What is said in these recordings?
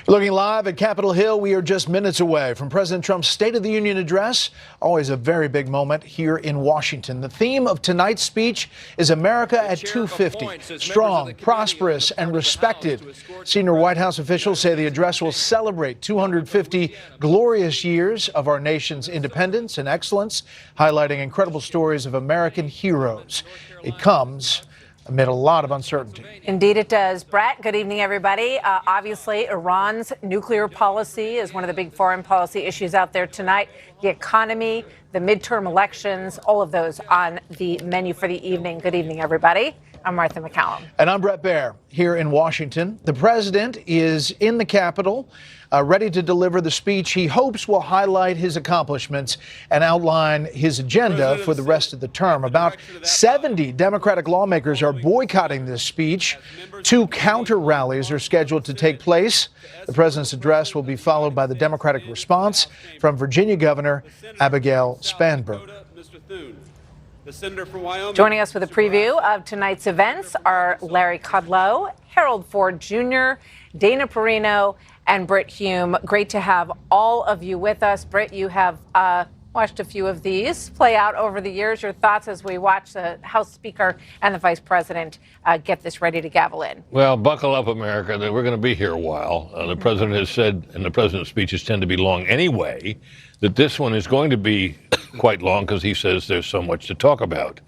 Looking live at Capitol Hill, we are just minutes away from President Trump's State of the Union address. Always a very big moment here in Washington. The theme of tonight's speech is America at 250, strong, prosperous, and respected. Senior White House officials say the address will celebrate 250 glorious years of our nation's independence and excellence, highlighting incredible stories of American heroes. It comes amid a lot of uncertainty. Indeed it does. Brett, good evening, everybody. Obviously, Iran's nuclear policy is one of the big foreign policy issues out there tonight. The economy, the midterm elections, all of those on the menu for the evening. Good evening, everybody. I'm Martha McCallum. And I'm Brett Baer here in Washington. The president is in the Capitol, ready to deliver the speech he hopes will highlight his accomplishments and outline his agenda for the rest of the term. About 70 Democratic lawmakers are boycotting this speech. 2 counter rallies are scheduled to take place. The president's address will be followed by the Democratic response from Virginia Governor Abigail Spanberger. Joining us with a preview of tonight's events are Larry Kudlow, Harold Ford Jr., Dana Perino, and Brit Hume. Great to have all of you with us. Brit, you have watched a few of these play out over the years. Your thoughts as we watch the House Speaker and the Vice President get this ready to gavel in? Well, buckle up, America. We're going to be here a while. The president has said, and the president's speeches tend to be long anyway, that this one is going to be quite long because he says there's so much to talk about.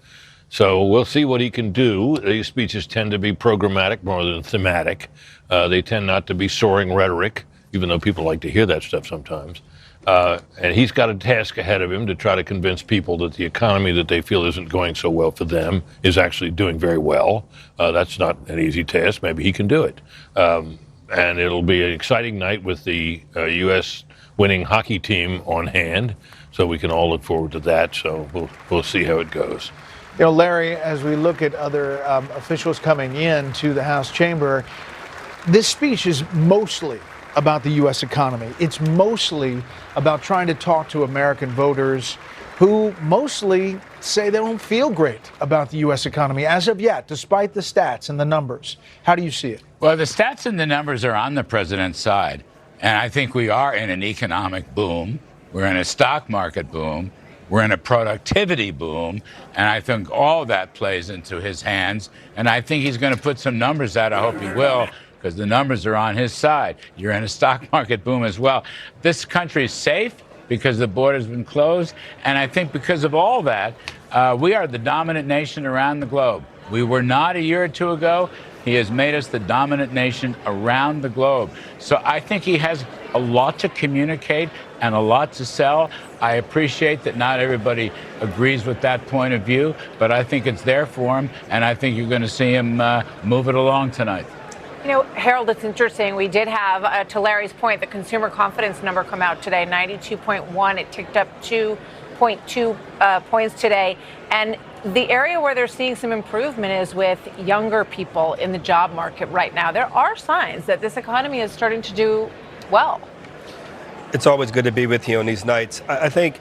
So we'll see what he can do. These speeches tend to be programmatic more than thematic. They tend not to be soaring rhetoric, even though people like to hear that stuff sometimes. And he's got a task ahead of him to try to convince people that the economy that they feel isn't going so well for them is actually doing very well. That's not an easy task. Maybe he can do it. And it'll be an exciting night with the U.S. winning hockey team on hand. So we can all look forward to that. So we'll see how it goes. You know, Larry, as we look at other officials coming in to the House chamber, this speech is mostly about the U.S. economy. It's mostly about trying to talk to American voters who mostly say they don't feel great about the U.S. economy as of yet, despite the stats and the numbers. How do you see it? Well, the stats and the numbers are on the president's side. And I think we are in an economic boom. We're in a stock market boom. We're in a productivity boom. And I think all that plays into his hands. And I think he's going to put some numbers out. I hope he will, because the numbers are on his side. You're in a stock market boom as well. This country is safe because the border's been closed. And I think because of all that, we are the dominant nation around the globe. We were not a year or two ago. He has made us the dominant nation around the globe. So I think he has a lot to communicate and a lot to sell. I appreciate that not everybody agrees with that point of view, but I think it's there for him, and I think you're going to see him move it along tonight. You know, Harold, it's interesting. We did have, to Larry's point, the consumer confidence number come out today, 92.1. It ticked up 2.2 points today. And the area where they're seeing some improvement is with younger people in the job market right now. There are signs that this economy is starting to do well. It's always good to be with you on these nights. I think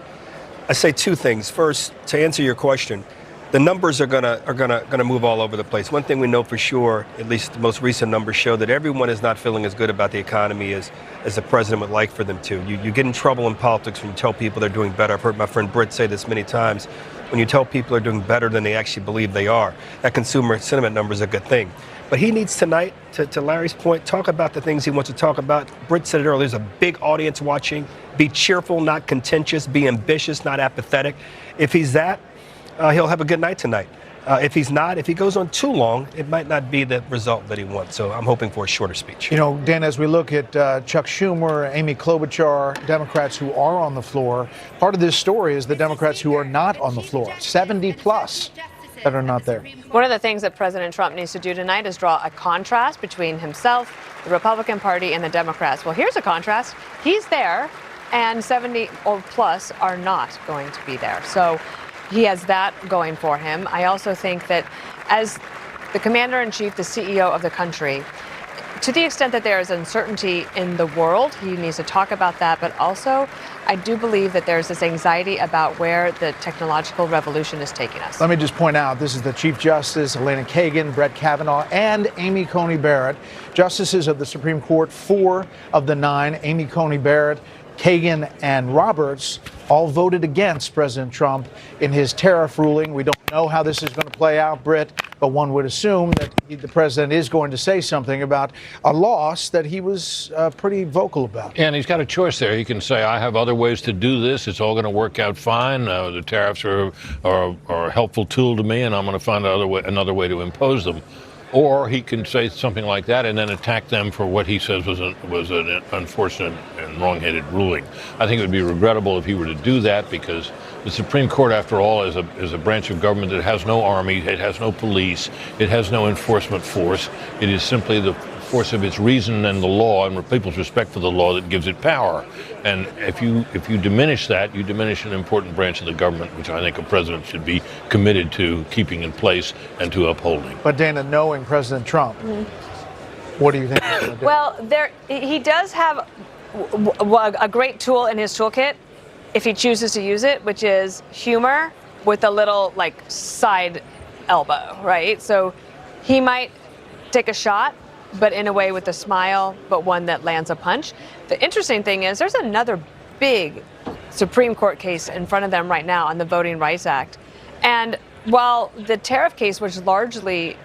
I say 2 things. First, to answer your question, the numbers are gonna move all over the place. One thing we know for sure, at least the most recent numbers show, that everyone is not feeling as good about the economy as the president would like for them to. You get in trouble in politics when you tell people they're doing better. I've heard my friend Britt say this many times. When you tell people they're doing better than they actually believe they are, that consumer sentiment number is a good thing. But he needs tonight, to Larry's point, talk about the things he wants to talk about. Britt said it earlier, there's a big audience watching. Be cheerful, not contentious. Be ambitious, not apathetic. If he's that, he'll have a good night tonight. If he's not, if he goes on too long, it might not be the result that he wants. So I'm hoping for a shorter speech. You know, Dan, as we look at Chuck Schumer, Amy Klobuchar, Democrats who are on the floor, part of this story is the Democrats who are not on the floor, 70 plus that are not there. One of the things that President Trump needs to do tonight is draw a contrast between himself, the Republican Party, and the Democrats. Well, here's a contrast. He's there, and 70 or plus are not going to be there. So he has that going for him. I also think that as the commander-in-chief, the CEO of the country, to the extent that there is uncertainty in the world, he needs to talk about that. But also, I do believe that there's this anxiety about where the technological revolution is taking us. Let me just point out, this is the Chief Justice, Elena Kagan, Brett Kavanaugh, and Amy Coney Barrett. Justices of the Supreme Court, 4 of the 9, Amy Coney Barrett, Kagan, and Roberts, all voted against President Trump in his tariff ruling. We don't know how this is going to play out, Britt, but one would assume that the president is going to say something about a loss that he was pretty vocal about. And he's got a choice there. He can say, I have other ways to do this. It's all going to work out fine. The tariffs are a helpful tool to me, and I'm going to find another way to impose them. Or he can say something like that and then attack them for what he says was an unfortunate and wrong-headed ruling. I think it would be regrettable if he were to do that, because the Supreme Court, after all, is a branch of government that has no army, it has no police, it has no enforcement force. It is simply the force of its reason and the law and people's respect for the law that gives it power. And if you diminish that, you diminish an important branch of the government, which I think a president should be committed to keeping in place and to upholding. But Dana, knowing President Trump, what do you think he's going to do? Well, he does have a great tool in his toolkit if he chooses to use it, which is humor with a little side elbow, right? So he might take a shot, but in a way with a smile, but one that lands a punch. The interesting thing is there's another big Supreme Court case in front of them right now on the Voting Rights Act. And while the tariff case was largely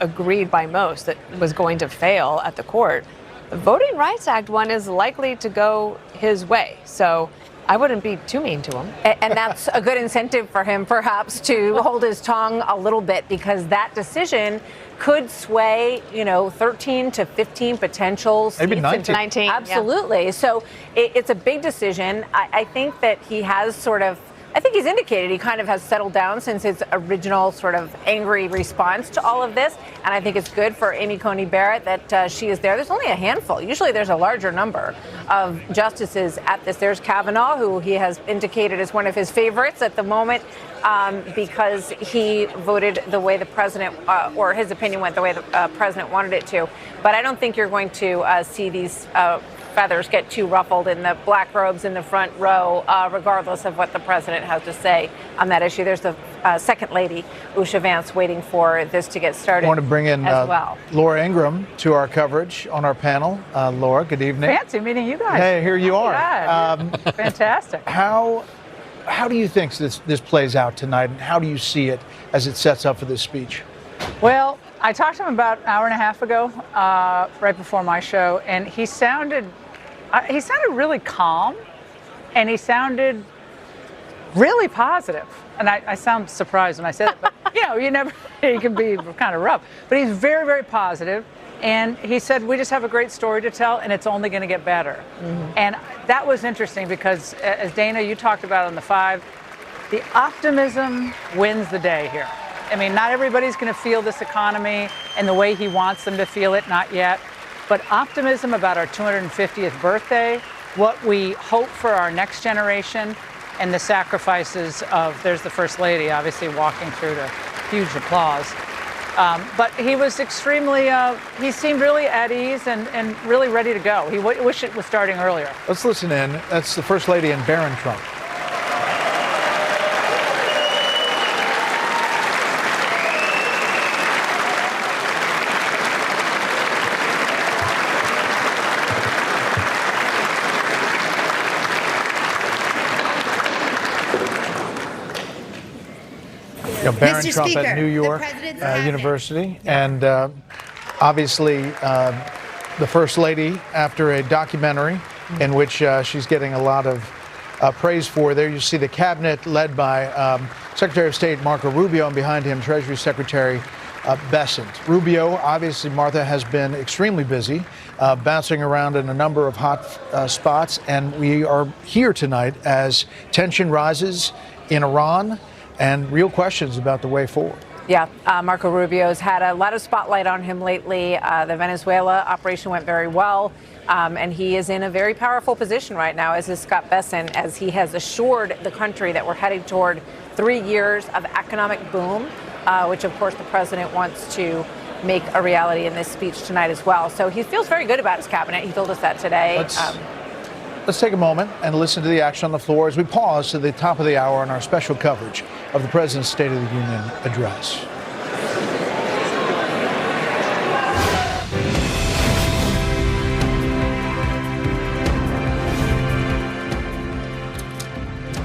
agreed by most that was going to fail at the court, the Voting Rights Act one is likely to go his way. So I wouldn't be too mean to him. And that's a good incentive for him, perhaps, to hold his tongue a little bit, because that decision could sway, 13 to 15 potential seats. Maybe 19. Absolutely. Yeah. So it's a big decision. I think that he has I think he's indicated he kind of has settled down since his original sort of angry response to all of this. And I think it's good for Amy Coney Barrett that she is there. There's only a handful. Usually there's a larger number of justices at this. There's Kavanaugh, who he has indicated is one of his favorites at the moment because he voted the way the president, or his opinion went the way the president wanted it to. But I don't think you're going to see these feathers get too ruffled in the black robes in the front row, regardless of what the president has to say on that issue. There's the second lady, Usha Vance, waiting for this to get started. I want to bring in as well. Laura Ingraham to our coverage on our panel. Laura, good evening. Fancy meeting you guys. Hey, here you are. Fantastic. How do you think this plays out tonight, and how do you see it as it sets up for this speech? Well, I talked to him about an hour and a half ago, right before my show, and he sounded really calm, and he sounded really positive. And I sound surprised when I said it, but you can be kind of rough. But he's very, very positive. And he said, we just have a great story to tell, and it's only going to get better. Mm-hmm. And that was interesting because, as Dana, you talked about on the 5, the optimism wins the day here. I mean, not everybody's going to feel this economy and the way he wants them to feel it, not yet. But optimism about our 250th birthday, what we hope for our next generation, and the sacrifices of, there's the First Lady, obviously walking through to huge applause. But he was extremely, he seemed really at ease and really ready to go. He wished it was starting earlier. Let's listen in. That's the First Lady and Barron Trump. Barron Mr. Trump Speaker, at New York University, and obviously the First Lady, after a documentary in which she's getting a lot of praise for. There you see the cabinet led by Secretary of State Marco Rubio, and behind him Treasury Secretary Bessent. Rubio, obviously, Martha, has been extremely busy, bouncing around in a number of hot spots, and we are here tonight as tension rises in Iran and real questions about the way forward. Yeah, Marco Rubio's had a lot of spotlight on him lately. The Venezuela operation went very well, and he is in a very powerful position right now, as is Scott Bessent, as he has assured the country that we're heading toward 3 years of economic boom, which, of course, the president wants to make a reality in this speech tonight as well. So he feels very good about his cabinet. He told us that today. Let's take a moment and listen to the action on the floor as we pause to the top of the hour on our special coverage of the President's State of the Union address.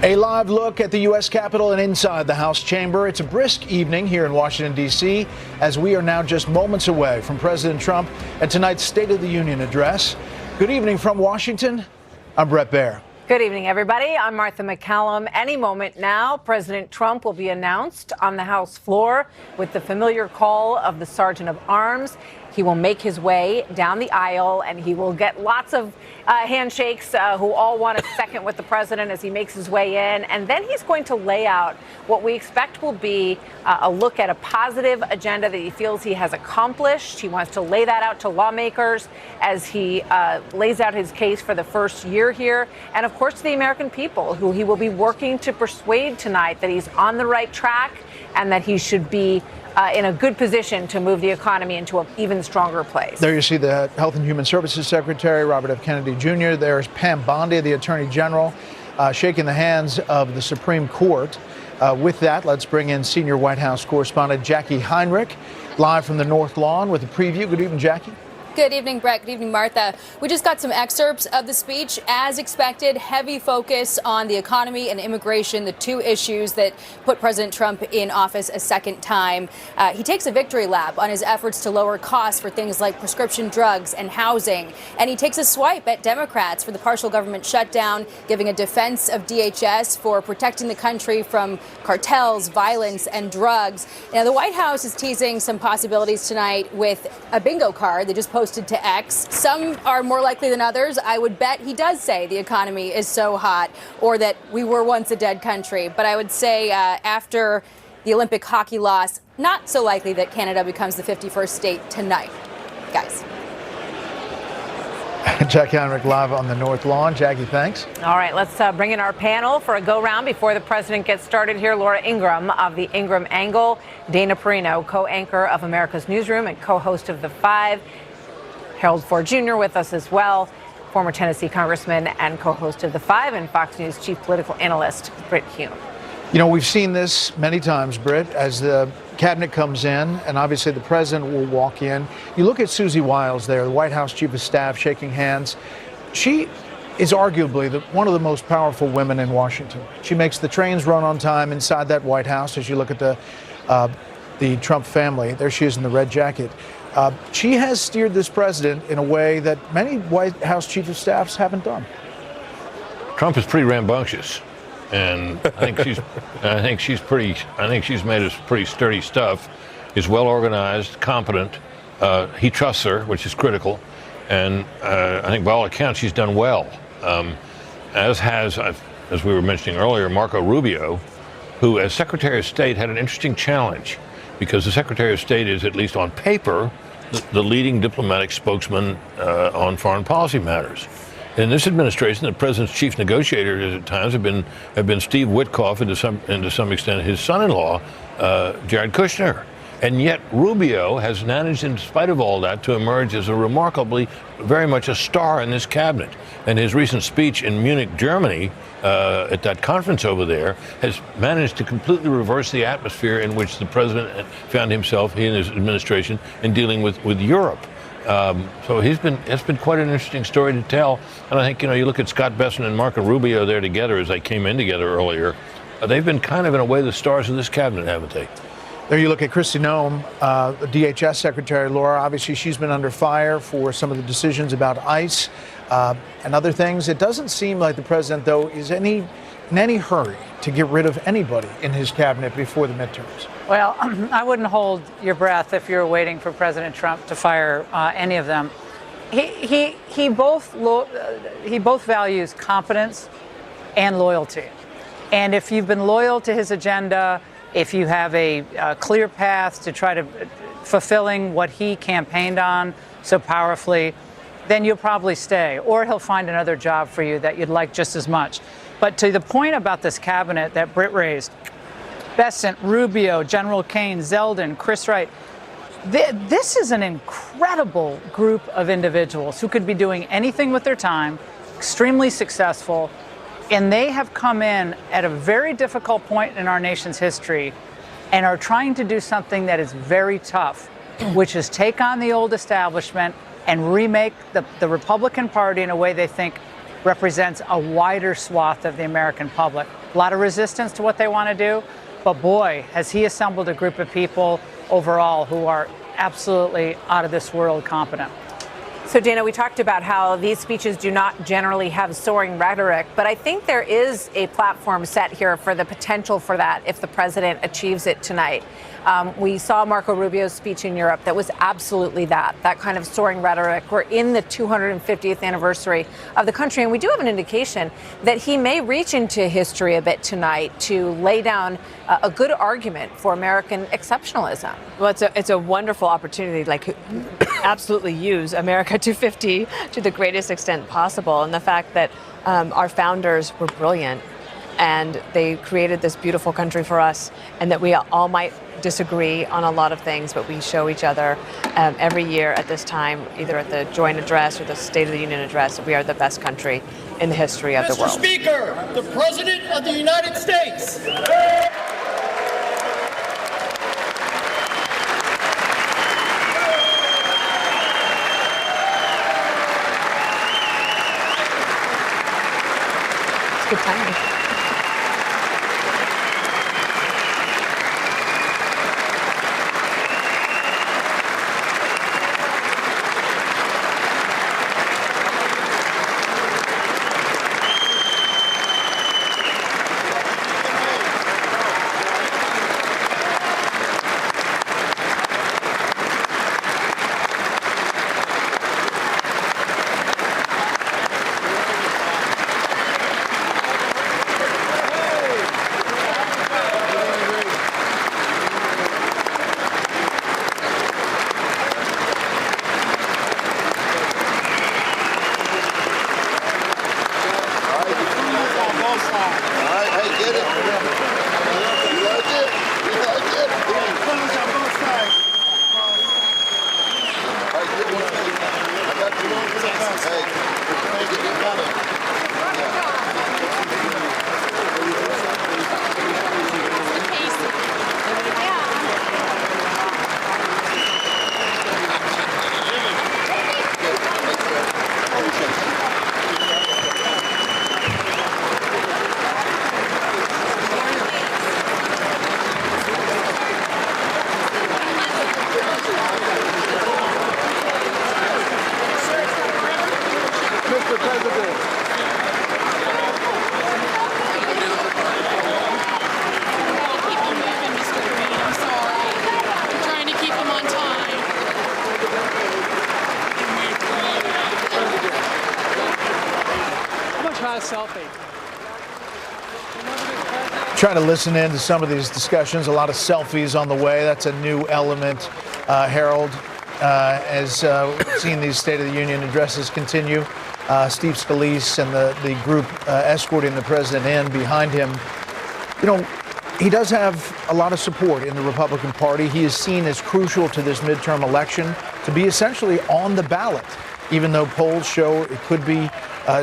A live look at the U.S. Capitol and inside the House chamber. It's a brisk evening here in Washington, D.C., as we are now just moments away from President Trump and tonight's State of the Union address. Good evening from Washington. I'm Brett Baer. Good evening, everybody. I'm Martha McCallum. Any moment now, President Trump will be announced on the House floor with the familiar call of the Sergeant of Arms. He will make his way down the aisle, and he will get lots of handshakes who all want to second with the president as he makes his way in. And then he's going to lay out what we expect will be a look at a positive agenda that he feels he has accomplished. He wants to lay that out to lawmakers as he lays out his case for the first year here. And, of course, to the American people, who he will be working to persuade tonight that he's on the right track and that he should be in a good position to move the economy into an even stronger place. There you see the Health and Human Services Secretary, Robert F. Kennedy Jr. There's Pam Bondi, the Attorney General, shaking the hands of the Supreme Court. With that, let's bring in senior White House correspondent Jackie Heinrich, live from the North Lawn with a preview. Good evening, Jackie. Good evening, Brett. Good evening, Martha. We just got some excerpts of the speech. As expected, heavy focus on the economy and immigration, the two issues that put President Trump in office a second time. He takes a victory lap on his efforts to lower costs for things like prescription drugs and housing. And he takes a swipe at Democrats for the partial government shutdown, giving a defense of DHS for protecting the country from cartels, violence, and drugs. Now, the White House is teasing some possibilities tonight with a bingo card. They just posted to X. Some are more likely than others. I would bet he does say the economy is so hot or that we were once a dead country. But I would say after the Olympic hockey loss, not so likely that Canada becomes the 51st state tonight. Guys. Jackie Heinrich live on the North Lawn. Jackie, thanks. All right, let's bring in our panel for a go-round before the president gets started here. Laura Ingraham of the Ingraham Angle, Dana Perino, co-anchor of America's Newsroom and co-host of The Five, Harold Ford Jr. with us as well, former Tennessee congressman and co-host of The Five, and Fox News chief political analyst Brit Hume. You know, we've seen this many times, Britt, as the cabinet comes in, and obviously the president will walk in. You look at Susie Wiles there, the White House chief of staff, shaking hands. She is arguably one of the most powerful women in Washington. She makes the trains run on time inside that White House. As you look at the Trump family, there she is in the red jacket. She has steered this president in a way that many White House chief of staffs haven't done. Trump is pretty rambunctious, and I think she's made us pretty sturdy stuff. He's well organized, competent. He trusts her, which is critical, and I think by all accounts she's done well. As we were mentioning earlier, Marco Rubio, who as Secretary of State had an interesting challenge, because the Secretary of State is, at least on paper, the leading diplomatic spokesman on foreign policy matters. In this administration, the president's chief negotiators at times have been Steve Witkoff and to some extent his son-in-law, Jared Kushner. And yet Rubio has managed, in spite of all that, to emerge as a remarkably, very much a star in this cabinet. And his recent speech in Munich, Germany, at that conference over there, has managed to completely reverse the atmosphere in which the president found himself, he and his administration, in dealing with Europe. So it's been quite an interesting story to tell. And I think, you look at Scott Bessent and Marco Rubio there together as they came in together earlier. They've been kind of, in a way, the stars of this cabinet, haven't they? There you look at Kristi Noem, the DHS Secretary, Laura. Obviously, she's been under fire for some of the decisions about ICE and other things. It doesn't seem like the president, though, is in any hurry to get rid of anybody in his cabinet before the midterms. Well, I wouldn't hold your breath if you're waiting for President Trump to fire any of them. He both values competence and loyalty. And if you've been loyal to his agenda, if you have a clear path to try to fulfilling what he campaigned on so powerfully, then you'll probably stay, or he'll find another job for you that you'd like just as much. But to the point about this cabinet that Britt raised, Bessent, Rubio, General Kane, Zeldin, Chris Wright, This is an incredible group of individuals who could be doing anything with their time, extremely successful, and they have come in at a very difficult point in our nation's history and are trying to do something that is very tough, which is take on the old establishment and remake the Republican Party in a way they think represents a wider swath of the American public. A lot of resistance to what they want to do, but boy, has he assembled a group of people overall who are absolutely out of this world competent. So, Dana, we talked about how these speeches do not generally have soaring rhetoric, but I think there is a platform set here for the potential for that if the president achieves it tonight. We saw Marco Rubio's speech in Europe that was absolutely that kind of soaring rhetoric. We're in the 250th anniversary of the country, and we do have an indication that he may reach into history a bit tonight to lay down a good argument for American exceptionalism. Well, it's a wonderful opportunity, like absolutely use America 250 to the greatest extent possible. And the fact that our founders were brilliant and they created this beautiful country for us, and that we all might disagree on a lot of things, but we show each other every year at this time, either at the joint address or the State of the Union address, that we are the best country in the history of the world. Mr. Speaker, the President of the United States. Good timing. Trying to listen in to some of these discussions, a lot of selfies on the way. That's a new element, Harold, as we've seen these State of the Union addresses continue. Steve Scalise and the group escorting the president in behind him. You know, he does have a lot of support in the Republican Party. He is seen as crucial to this midterm election to be essentially on the ballot, even though polls show it could be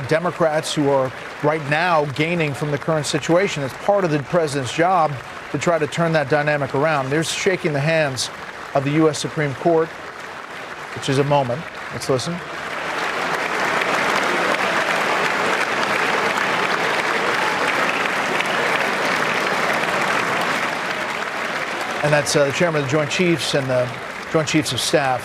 Democrats who are right now gaining from the current situation. It's part of the president's job to try to turn that dynamic around. There's shaking the hands of the U.S. Supreme Court, which is a moment. Let's listen. And that's the chairman of the Joint Chiefs and the Joint Chiefs of Staff,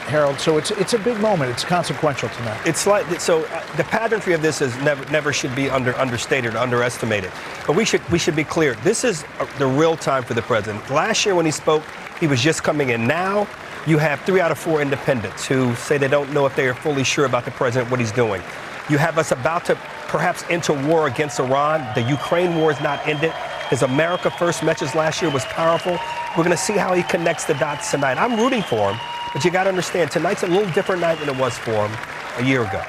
Harold. So it's a big moment. It's consequential tonight. It's like the pageantry of this is never should be understated or underestimated. But we should be clear. This is the real time for the president. Last year when he spoke, he was just coming in. Now you have 3 out of 4 independents who say they don't know if they are fully sure about the president, what he's doing. You have us about to perhaps enter war against Iran. The Ukraine war is not ended. His America First message last year was powerful. We're going to see how he connects the dots tonight. I'm rooting for him, but you got to understand, tonight's a little different night than it was for him a year ago.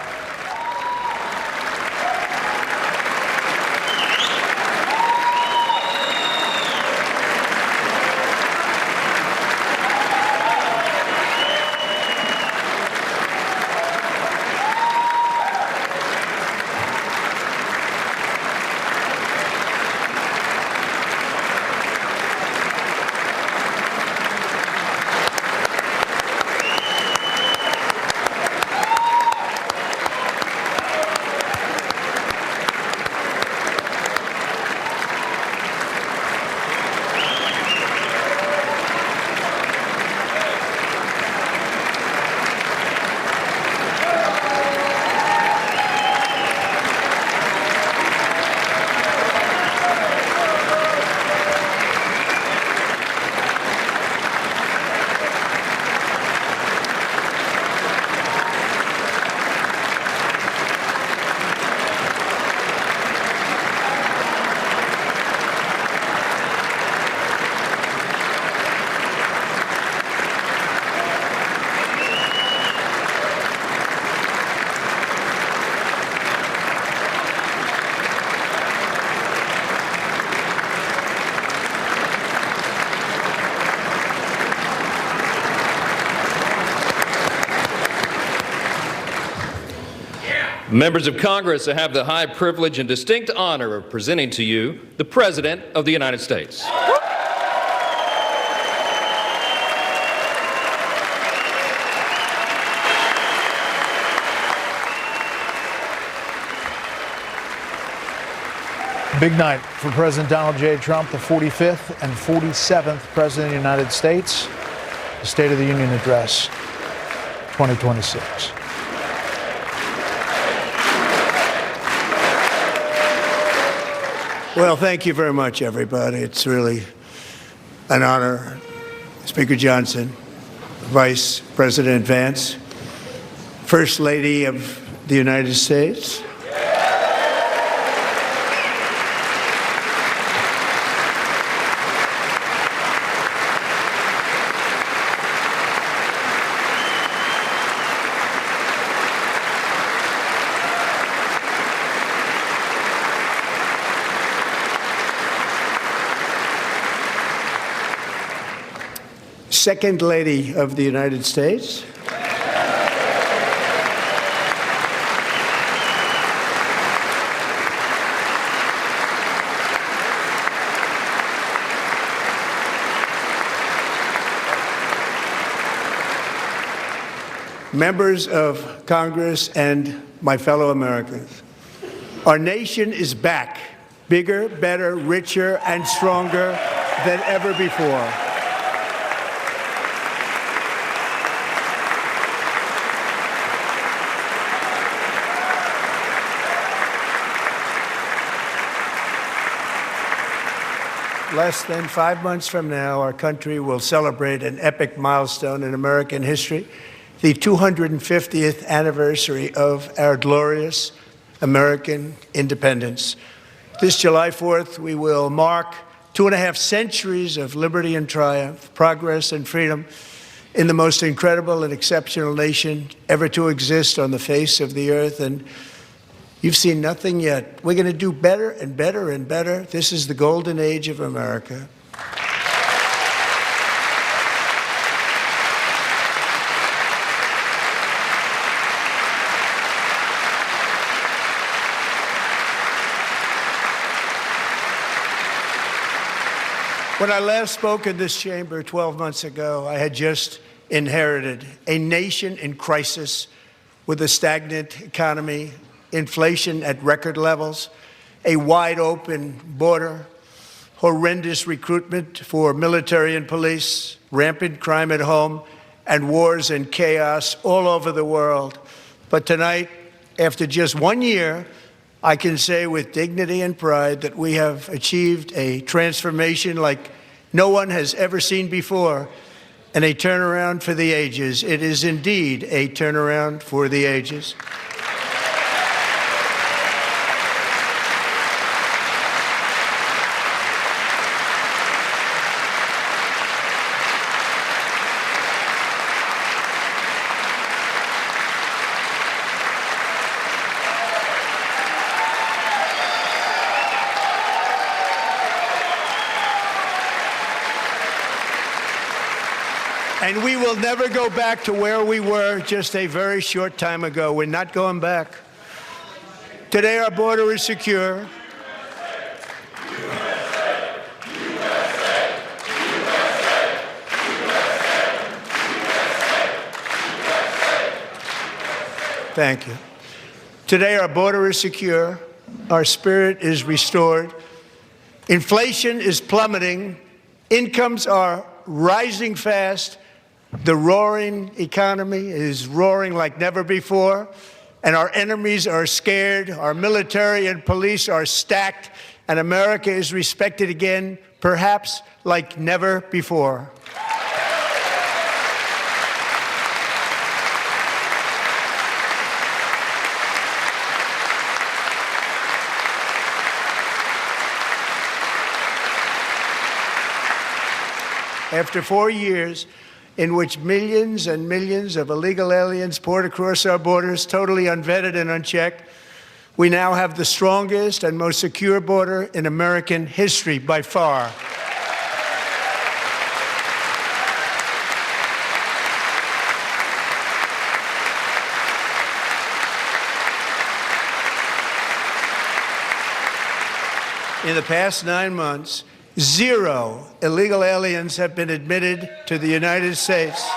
Members of Congress, I have the high privilege and distinct honor of presenting to you the President of the United States. Big night for President Donald J. Trump, the 45th and 47th President of the United States. The State of the Union Address 2026. Well, thank you very much, everybody. It's really an honor. Speaker Johnson, Vice President Vance, First Lady of the United States. Second Lady of the United States. Members of Congress and my fellow Americans, our nation is back, bigger, better, richer, and stronger than ever before. Less than 5 months from now, our country will celebrate an epic milestone in American history, the 250th anniversary of our glorious American independence. This July 4th, we will mark 2.5 centuries of liberty and triumph, progress and freedom in the most incredible and exceptional nation ever to exist on the face of the earth. And you've seen nothing yet. We're going to do better and better and better. This is the golden age of America. When I last spoke in this chamber 12 months ago, I had just inherited a nation in crisis with a stagnant economy, inflation at record levels, a wide open border, horrendous recruitment for military and police, rampant crime at home, and wars and chaos all over the world. But tonight, after just 1 year, I can say with dignity and pride that we have achieved a transformation like no one has ever seen before, and a turnaround for the ages. It is indeed a turnaround for the ages. And we will never go back to where we were just a very short time ago. We're not going back. Today, our border is secure. Thank you. Today, our border is secure. Our spirit is restored. Inflation is plummeting. Incomes are rising fast. The roaring economy is roaring like never before, and our enemies are scared. Our military and police are stacked, and America is respected again, perhaps like never before. After 4 years in which millions and millions of illegal aliens poured across our borders, totally unvetted and unchecked, we now have the strongest and most secure border in American history by far. in the past 9 months, 0 illegal aliens have been admitted to the United States.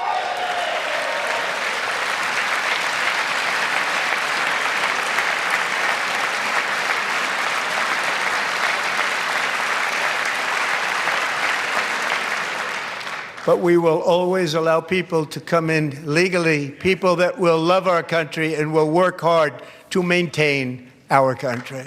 But we will always allow people to come in legally, people that will love our country and will work hard to maintain our country.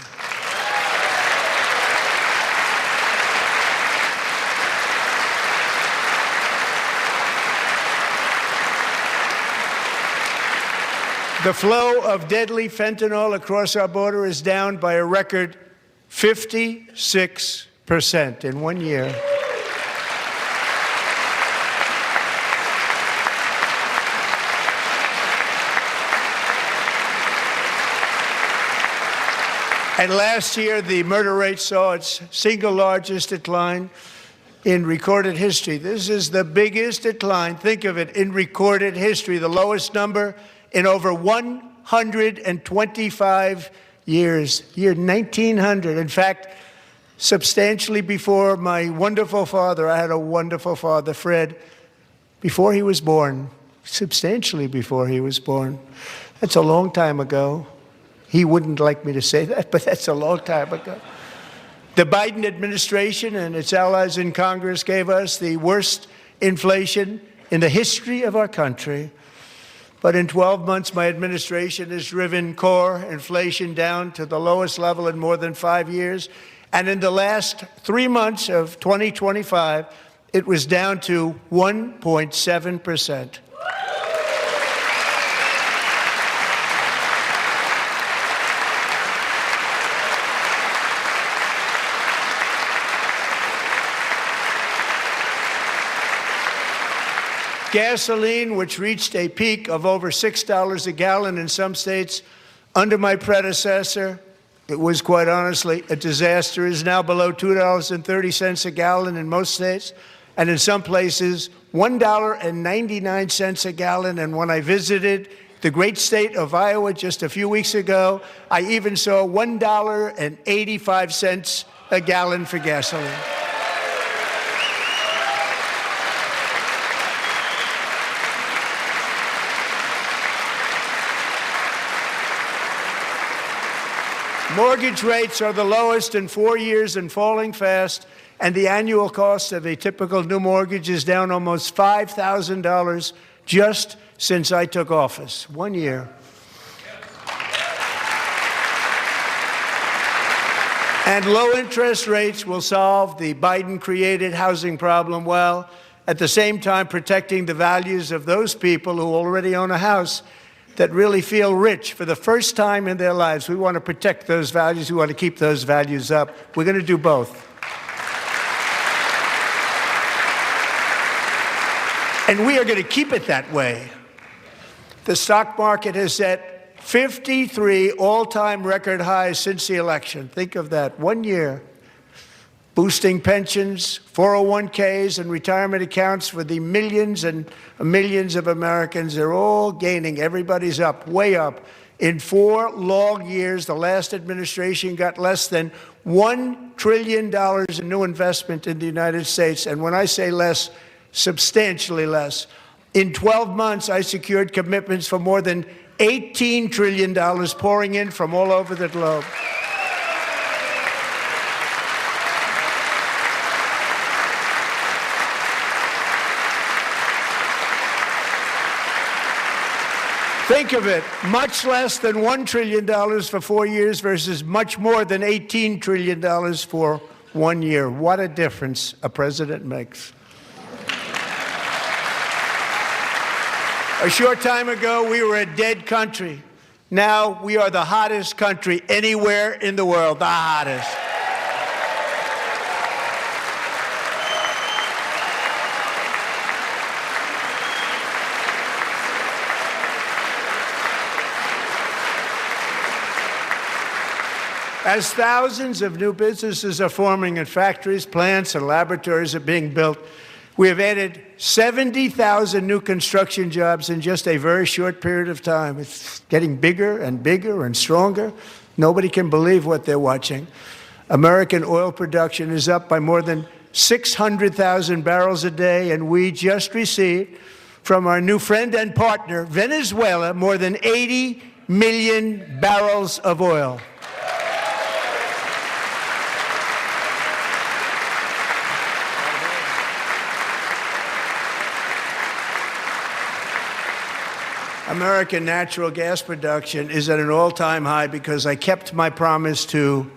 The flow of deadly fentanyl across our border is down by a record 56% in 1 year. And last year, the murder rate saw its single largest decline in recorded history. This is the biggest decline, think of it, in recorded history, the lowest number in over 125 years, year 1900. In fact, substantially before my wonderful father, I had a wonderful father, Fred, before he was born, substantially before he was born. That's a long time ago. He wouldn't like me to say that, but that's a long time ago. The Biden administration and its allies in Congress gave us the worst inflation in the history of our country. But in 12 months, my administration has driven core inflation down to the lowest level in more than 5 years. And in the last 3 months of 2025, it was down to 1.7%. Gasoline, which reached a peak of over $6 a gallon in some states under my predecessor, it was quite honestly a disaster, is now below $2.30 a gallon in most states, and in some places, $1.99 a gallon. And when I visited the great state of Iowa just a few weeks ago, I even saw $1.85 a gallon for gasoline. Mortgage rates are the lowest in 4 years and falling fast, and the annual cost of a typical new mortgage is down almost $5,000 just since I took office. 1 year. And low interest rates will solve the Biden-created housing problem while at the same time protecting the values of those people who already own a house that really feel rich for the first time in their lives. We want to protect those values. We want to keep those values up. We're going to do both. And we are going to keep it that way. The stock market has set 53 all-time record highs since the election. Think of that, 1 year. Boosting pensions, 401ks, and retirement accounts for the millions and millions of Americans. They're all gaining. Everybody's up, way up. In 4 long years, the last administration got less than $1 trillion in new investment in the United States. And when I say less, substantially less. In 12 months, I secured commitments for more than $18 trillion pouring in from all over the globe. Think of it, much less than $1 trillion for 4 years versus much more than $18 trillion for 1 year. What a difference a president makes. A short time ago, we were a dead country. Now we are the hottest country anywhere in the world, the hottest. As thousands of new businesses are forming and factories, plants, and laboratories are being built, we have added 70,000 new construction jobs in just a very short period of time. It's getting bigger and bigger and stronger. Nobody can believe what they're watching. American oil production is up by more than 600,000 barrels a day, and we just received from our new friend and partner, Venezuela, more than 80 million barrels of oil. American natural gas production is at an all-time high because I kept my promise to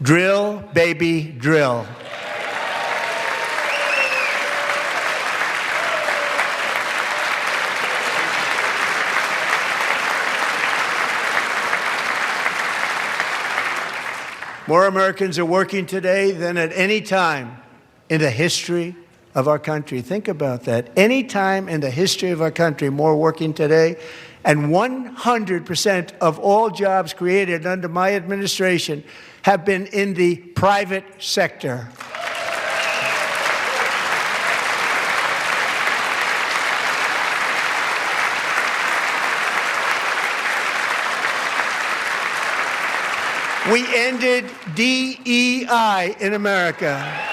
drill, baby, drill. More Americans are working today than at any time in the history of our country. Think about that. Any time in the history of our country, more working today. And 100% of all jobs created under my administration have been in the private sector. We ended DEI in America.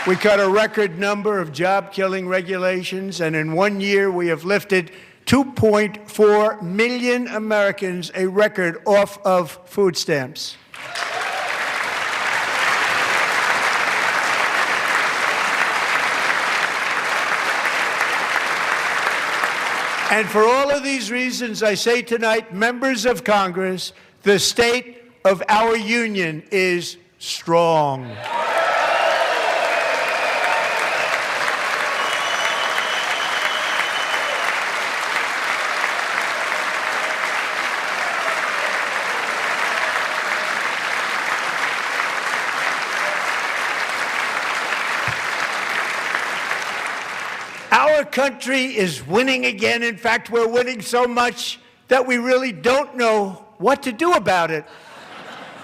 We cut a record number of job-killing regulations, and in 1 year we have lifted 2.4 million Americans, a record, off of food stamps. And for all of these reasons, I say tonight, members of Congress, the state of our union is strong. Our country is winning again. In fact, we're winning so much that we really don't know what to do about it.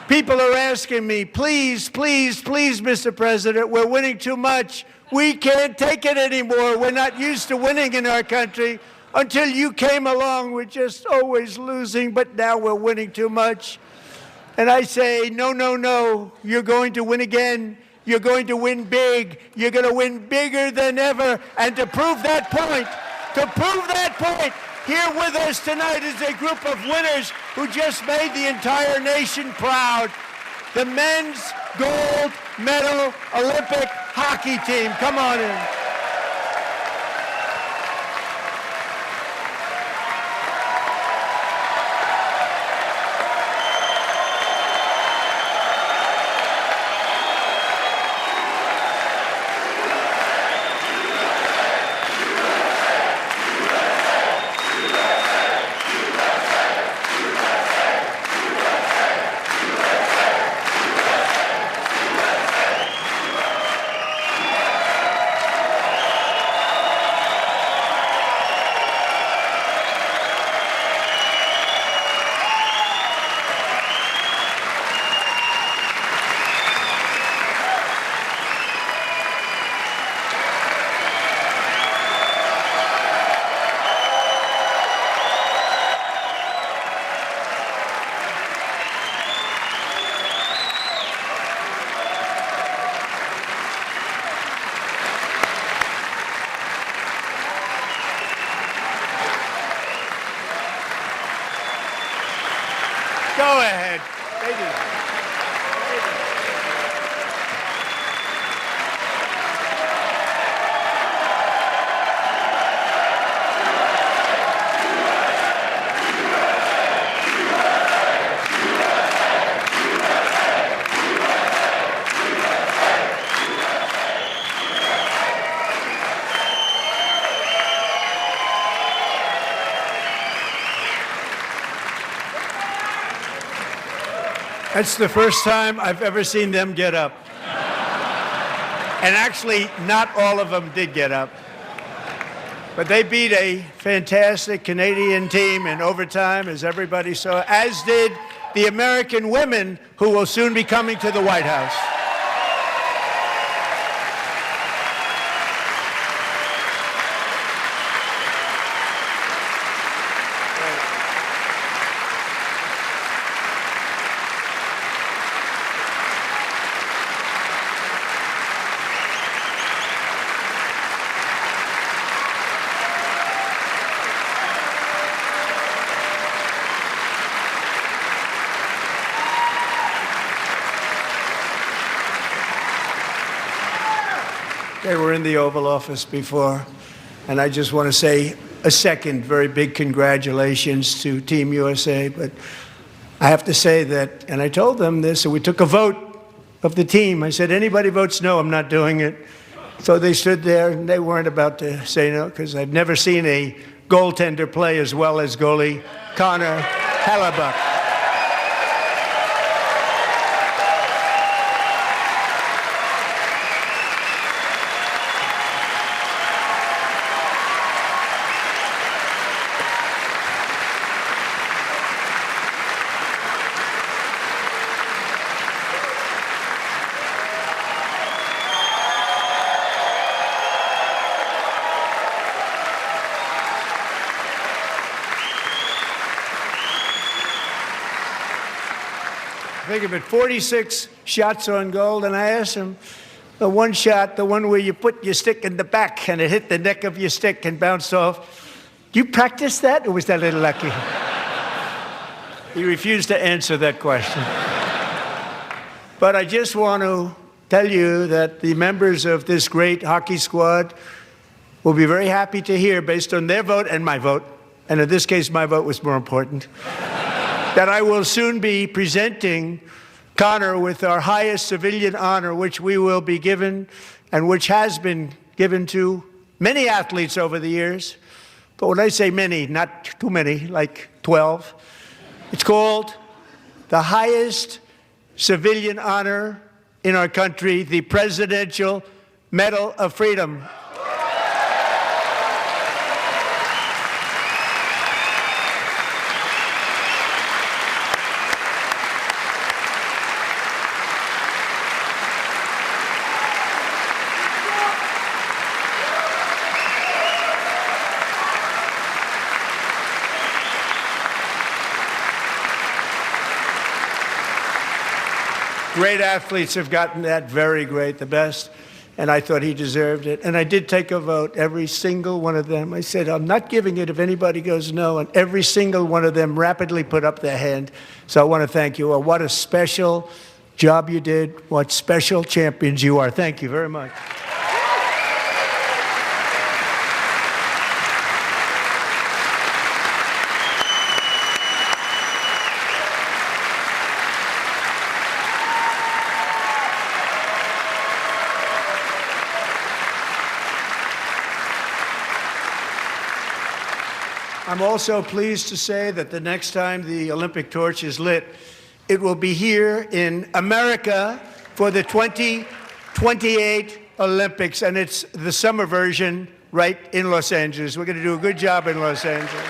People are asking me, please, please, please, Mr. President, we're winning too much. We can't take it anymore. We're not used to winning in our country. Until you came along, we're just always losing, but now we're winning too much. And I say, no, no, no, you're going to win again. You're going to win big. You're going to win bigger than ever. And to prove that point, here with us tonight is a group of winners who just made the entire nation proud. The men's gold medal Olympic hockey team. Come on in. Go ahead. That's the first time I've ever seen them get up. And actually, not all of them did get up. But they beat a fantastic Canadian team in overtime, as everybody saw, as did the American women who will soon be coming to the White House. They were in the Oval Office before. And I just want to say a second very big congratulations to Team USA. But I have to say that, and I told them this, and we took a vote of the team. I said, anybody votes no, I'm not doing it. So they stood there, and they weren't about to say no, because I've never seen a goaltender play as well as goalie Connor Hellebuyck. Think of it, 46 shots on goal, and I asked him, the one shot, the one where you put your stick in the back and it hit the neck of your stick and bounced off, do you practice that, or was that a little lucky? He refused to answer that question. But I just want to tell you that the members of this great hockey squad will be very happy to hear, based on their vote and my vote, and in this case my vote was more important, that I will soon be presenting Connor with our highest civilian honor, which we will be given and which has been given to many athletes over the years. But when I say many, not too many, like 12, it's called the highest civilian honor in our country, the Presidential Medal of Freedom. Great athletes have gotten that, very great, the best, and I thought he deserved it. And I did take a vote, every single one of them. I said, I'm not giving it if anybody goes no, and every single one of them rapidly put up their hand. So I want to thank you. What a special job you did. What special champions you are. Thank you very much. I'm also pleased to say that the next time the Olympic torch is lit, it will be here in America for the 2028 Olympics, and it's the summer version right in Los Angeles. We're going to do a good job in Los Angeles.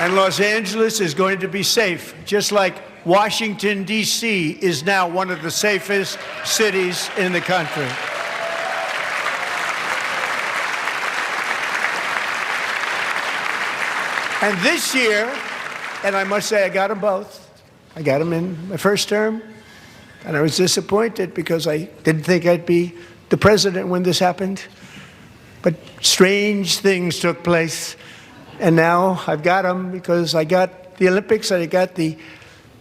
And Los Angeles is going to be safe, just like Washington, D.C. is now one of the safest cities in the country. And this year, and I must say I got them both. I got them in my first term, and I was disappointed because I didn't think I'd be the president when this happened. But strange things took place. And now I've got them because I got the Olympics and I got the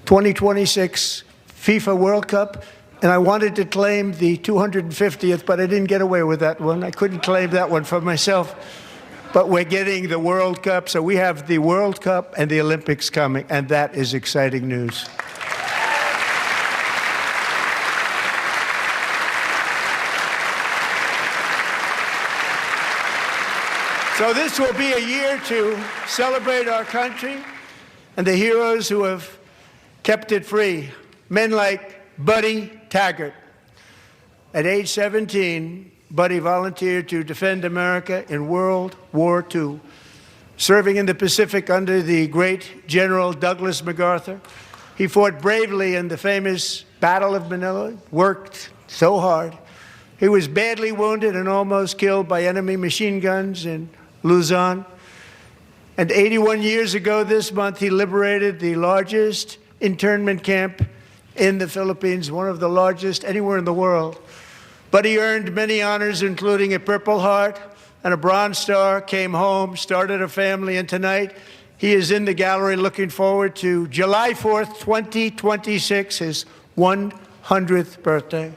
2026 FIFA World Cup, and I wanted to claim the 250th, but I didn't get away with that one. I couldn't claim that one for myself. But we're getting the World Cup, so we have the World Cup and the Olympics coming, and that is exciting news. So this will be a year to celebrate our country and the heroes who have kept it free. Men like Buddy Taggart. At age 17, Buddy volunteered to defend America in World War II, serving in the Pacific under the great General Douglas MacArthur. He fought bravely in the famous Battle of Manila, worked so hard. He was badly wounded and almost killed by enemy machine guns in Luzon. And 81 years ago this month, he liberated the largest internment camp in the Philippines, one of the largest anywhere in the world. Buddy earned many honors, including a Purple Heart and a Bronze Star, came home, started a family, and tonight he is in the gallery looking forward to July 4th, 2026, his 100th birthday.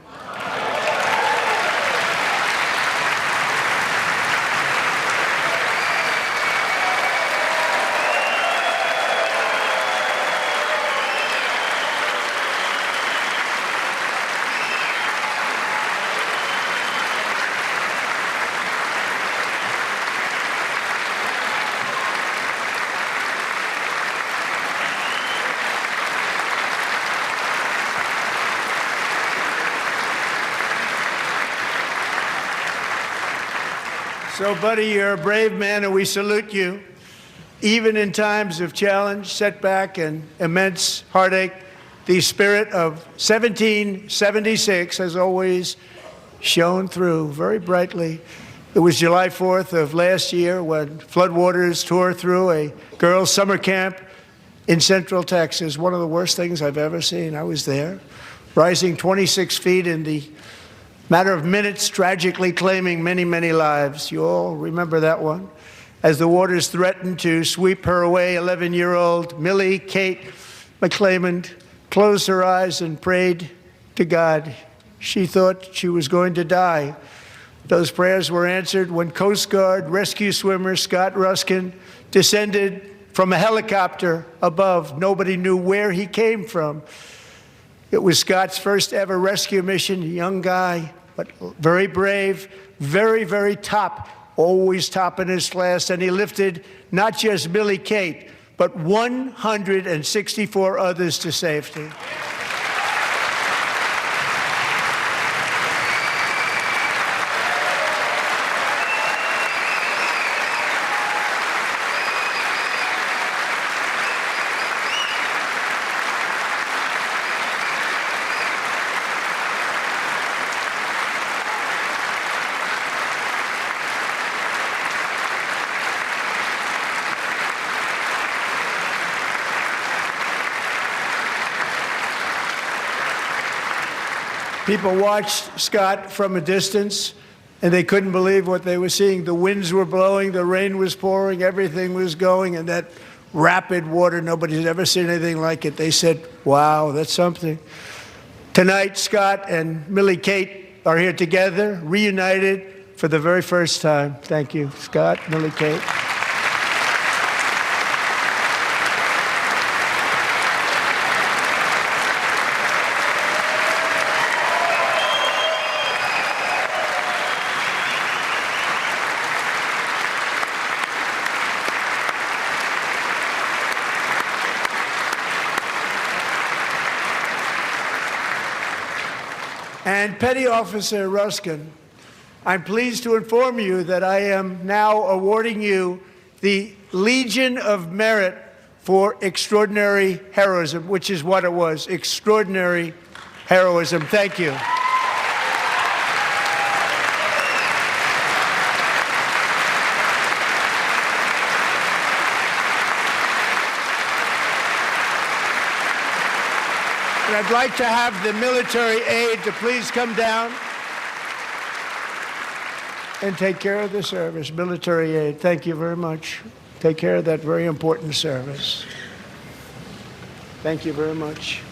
So, buddy, you're a brave man, and we salute you. Even in times of challenge, setback, and immense heartache, the spirit of 1776 has always shone through very brightly. It was July 4th of last year when floodwaters tore through a girls' summer camp in Central Texas, one of the worst things I've ever seen. I was there, rising 26 feet in the matter of minutes, tragically claiming many, many lives. You all remember that one. As the waters threatened to sweep her away, 11-year-old Millie Kate McClymont closed her eyes and prayed to God. She thought she was going to die. Those prayers were answered when Coast Guard rescue swimmer Scott Ruskin descended from a helicopter above. Nobody knew where he came from. It was Scott's first ever rescue mission, a young guy, but very brave, very, very top, always top in his class. And he lifted not just Millie Kate, but 164 others to safety. People watched Scott from a distance, and they couldn't believe what they were seeing. The winds were blowing, the rain was pouring, everything was going, and that rapid water, nobody's ever seen anything like it. They said, wow, that's something. Tonight, Scott and Millie Kate are here together, reunited for the very first time. Thank you, Scott, Millie Kate. And Petty Officer Ruskin, I'm pleased to inform you that I am now awarding you the Legion of Merit for extraordinary heroism, which is what it was, extraordinary heroism. Thank you. And I'd like to have the military aide to please come down and take care of the service. Military aide, thank you very much. Take care of that very important service. Thank you very much.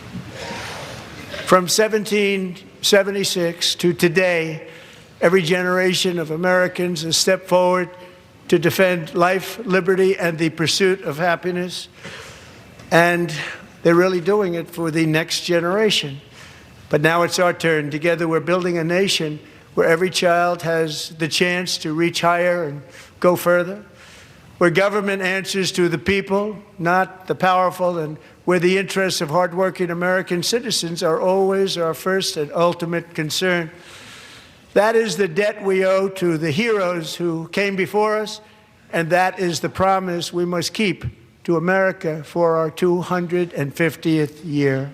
From 1776 to today, every generation of Americans has stepped forward to defend life, liberty, and the pursuit of happiness. And they're really doing it for the next generation. But now it's our turn. Together we're building a nation where every child has the chance to reach higher and go further, where government answers to the people, not the powerful, and where the interests of hardworking American citizens are always our first and ultimate concern. That is the debt we owe to the heroes who came before us, and that is the promise we must keep to America for our 250th year.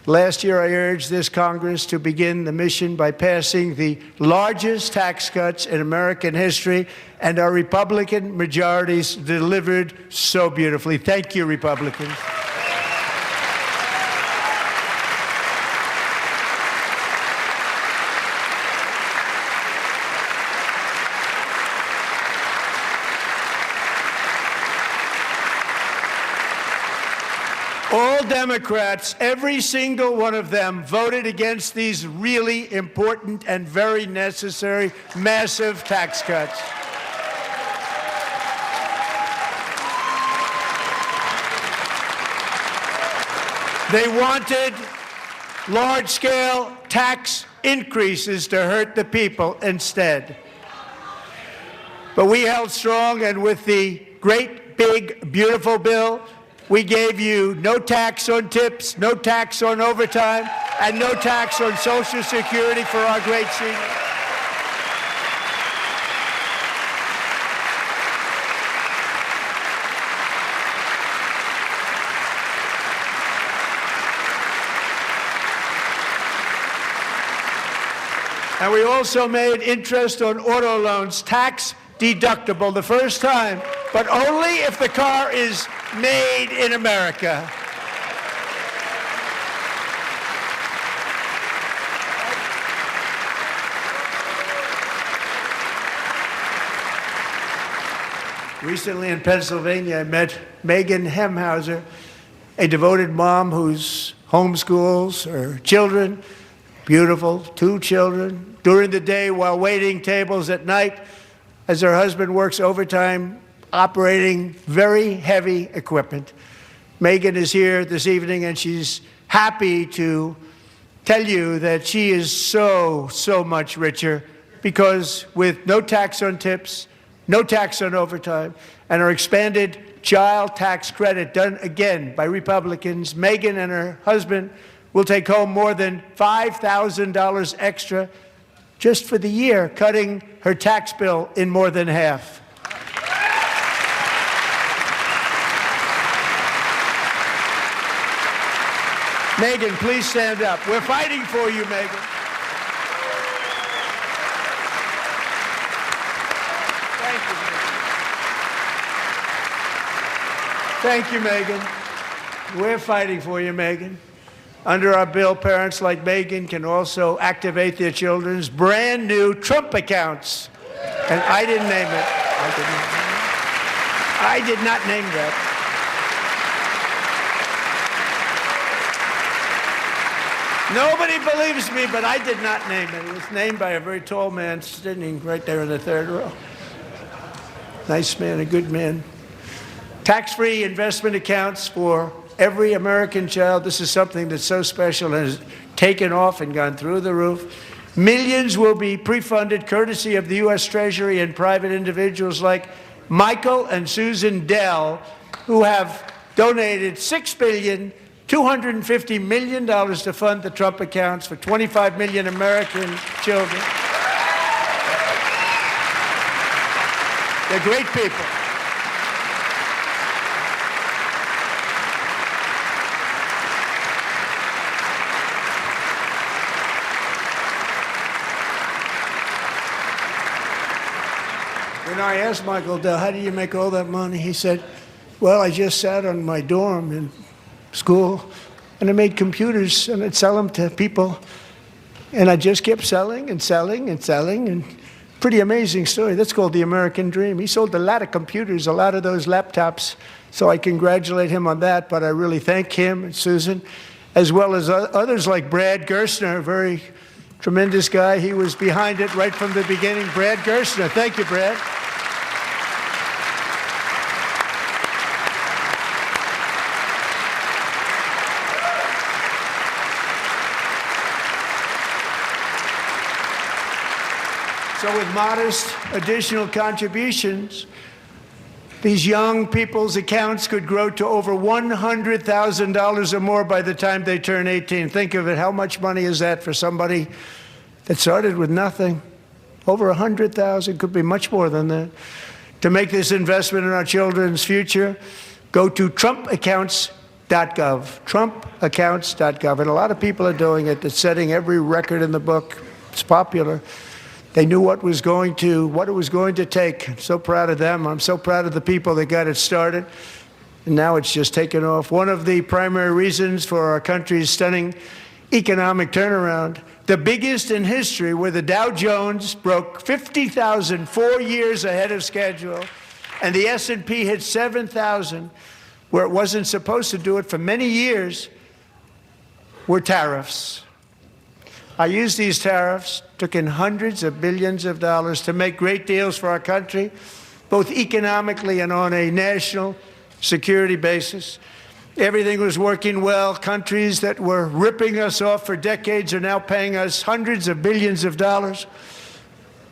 Last year, I urged this Congress to begin the mission by passing the largest tax cuts in American history, and our Republican majorities delivered so beautifully. Thank you, Republicans. All Democrats, every single one of them, voted against these really important and very necessary massive tax cuts. They wanted large-scale tax increases to hurt the people instead. But we held strong, and with the great, big, beautiful bill, we gave you no tax on tips, no tax on overtime, and no tax on Social Security for our great seniors. And we also made interest on auto loans tax deductible the first time, but only if the car is made in America. Recently in Pennsylvania, I met Megan Hemhauser, a devoted mom who's homeschools her children, beautiful, 2 children, during the day while waiting tables at night as her husband works overtime operating very heavy equipment. Megan is here this evening, and she's happy to tell you that she is so much richer because with no tax on tips, no tax on overtime, and her expanded child tax credit done again by Republicans, Megan and her husband will take home more than $5,000 extra just for the year, cutting her tax bill in more than half. Megan, please stand up. We're fighting for you, Megan. Thank you, Megan. We're fighting for you, Megan. Under our bill, parents like Megan can also activate their children's brand new Trump accounts. And I didn't name it. I did not name that. Nobody believes me, but I did not name it. It was named by a very tall man sitting right there in the third row. Nice man, a good man. Tax-free investment accounts for every American child. This is something that's so special and has taken off and gone through the roof. Millions will be pre-funded courtesy of the U.S. Treasury and private individuals like Michael and Susan Dell, who have donated $6.25 billion to fund the Trump accounts for 25 million American children. They're great people. When I asked Michael Dell, how do you make all that money? He said, well, I just sat on my dorm in school, and I made computers, and I'd sell them to people. And I just kept selling and selling and selling, and pretty amazing story. That's called the American dream. He sold a lot of computers, a lot of those laptops, so I congratulate him on that, but I really thank him and Susan, as well as others like Brad Gerstner, a very tremendous guy. He was behind it right from the beginning. Brad Gerstner. Thank you, Brad. So with modest additional contributions, these young people's accounts could grow to over $100,000 or more by the time they turn 18. Think of it. How much money is that for somebody that started with nothing? Over 100,000, could be much more than that. To make this investment in our children's future, go to TrumpAccounts.gov. TrumpAccounts.gov. And a lot of people are doing it. It's setting every record in the book. It's popular. They knew what it was going to take. I'm so proud of them. I'm so proud of the people that got it started. And now it's just taken off. One of the primary reasons for our country's stunning economic turnaround, the biggest in history, where the Dow Jones broke 50,000 4 years ahead of schedule, and the S&P hit 7,000, where it wasn't supposed to do it for many years were tariffs. I used these tariffs, took in hundreds of billions of dollars to make great deals for our country, both economically and on a national security basis. Everything was working well. Countries that were ripping us off for decades are now paying us hundreds of billions of dollars.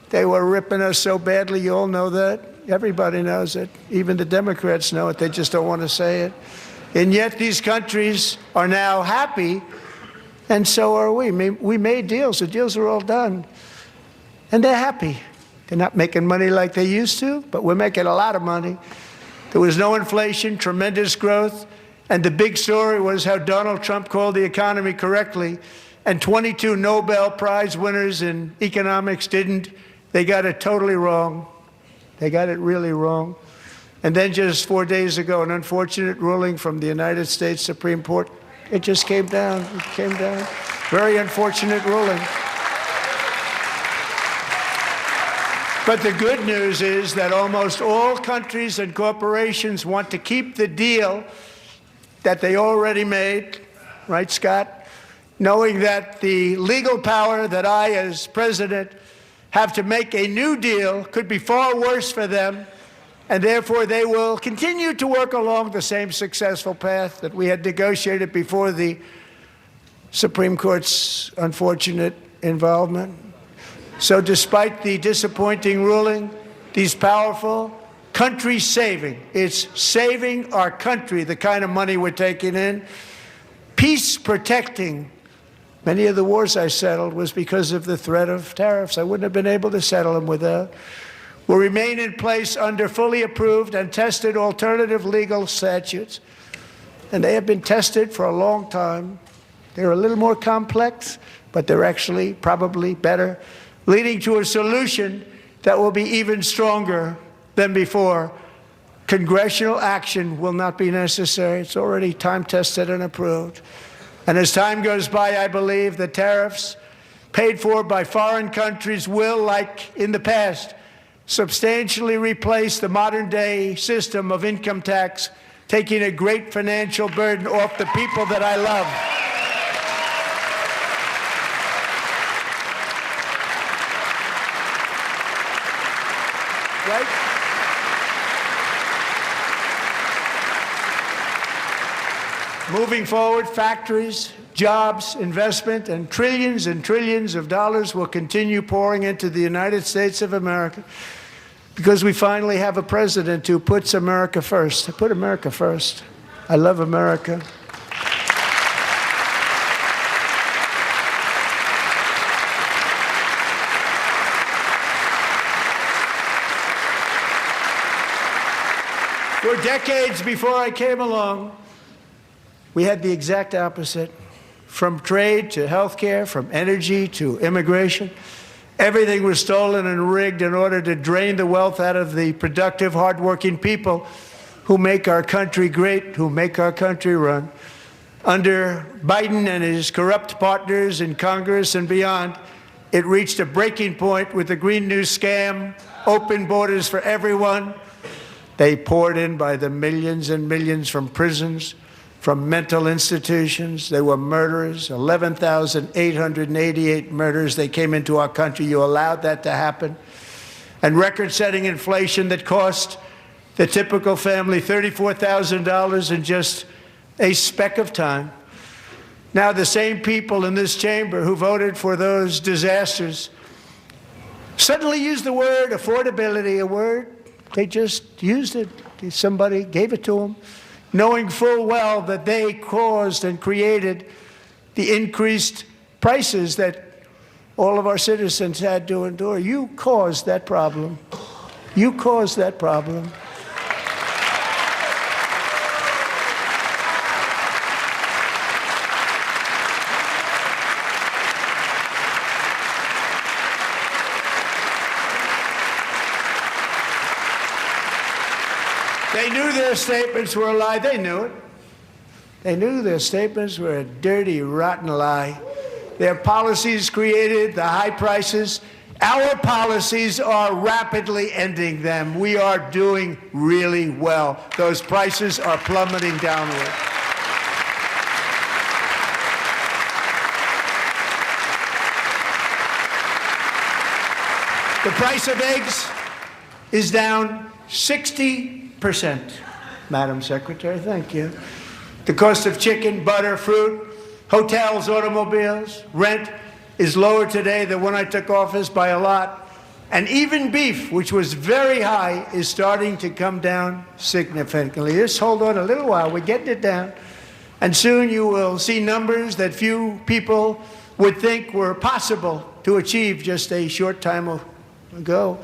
They were ripping us so badly, you all know that. Everybody knows it. Even the Democrats know it. They just don't want to say it. And yet these countries are now happy, and so are we. We made deals. The deals are all done. And they're happy. They're not making money like they used to, but we're making a lot of money. There was no inflation, tremendous growth, and the big story was how Donald Trump called the economy correctly, and 22 Nobel Prize winners in economics didn't. They got it totally wrong. They got it really wrong. And then just 4 days ago, an unfortunate ruling from the United States Supreme Court. It just came down. It came down. Very unfortunate ruling. But the good news is that almost all countries and corporations want to keep the deal that they already made, right, Scott? Knowing that the legal power that I, as president, have to make a new deal could be far worse for them, and therefore they will continue to work along the same successful path that we had negotiated before the Supreme Court's unfortunate involvement. So despite the disappointing ruling, these powerful country-saving, it's saving our country, the kind of money we're taking in, peace-protecting. Many of the wars I settled was because of the threat of tariffs. I wouldn't have been able to settle them without. Will remain in place under fully approved and tested alternative legal statutes. And they have been tested for a long time. They're a little more complex, but they're actually probably better, leading to a solution that will be even stronger than before. Congressional action will not be necessary. It's already time-tested and approved. And as time goes by, I believe the tariffs paid for by foreign countries will, like in the past, substantially replace the modern-day system of income tax, taking a great financial burden off the people that I love. Right? Moving forward, factories, jobs, investment, and trillions of dollars will continue pouring into the United States of America because we finally have a president who puts America first. I put America first. I love America. For decades before I came along, we had the exact opposite. From trade to healthcare, from energy to immigration, everything was stolen and rigged in order to drain the wealth out of the productive, hardworking people who make our country great, who make our country run. Under Biden and his corrupt partners in Congress and beyond, it reached a breaking point with the Green New scam, open borders for everyone. They poured in by the millions and millions from prisons, from mental institutions. They were murderers, 11,888 murders. They came into our country. You allowed that to happen. And record-setting inflation that cost the typical family $34,000 in just a speck of time. Now the same people in this chamber who voted for those disasters suddenly used the word affordability, a word. They just used it. Somebody gave it to them, knowing full well that they caused and created the increased prices that all of our citizens had to endure. You caused that problem. You caused that problem. They knew their statements were a lie. They knew it. They knew their statements were a dirty, rotten lie. Their policies created the high prices Our policies are rapidly ending them. We are doing really well. Those prices are plummeting downward. The price of eggs is down 60%. Madam Secretary, thank you. The cost of chicken, butter, fruit, hotels, automobiles, rent is lower today than when I took office by a lot. And even beef, which was very high, is starting to come down significantly. Just hold on a little while. We're getting it down. And soon you will see numbers that few people would think were possible to achieve just a short time ago.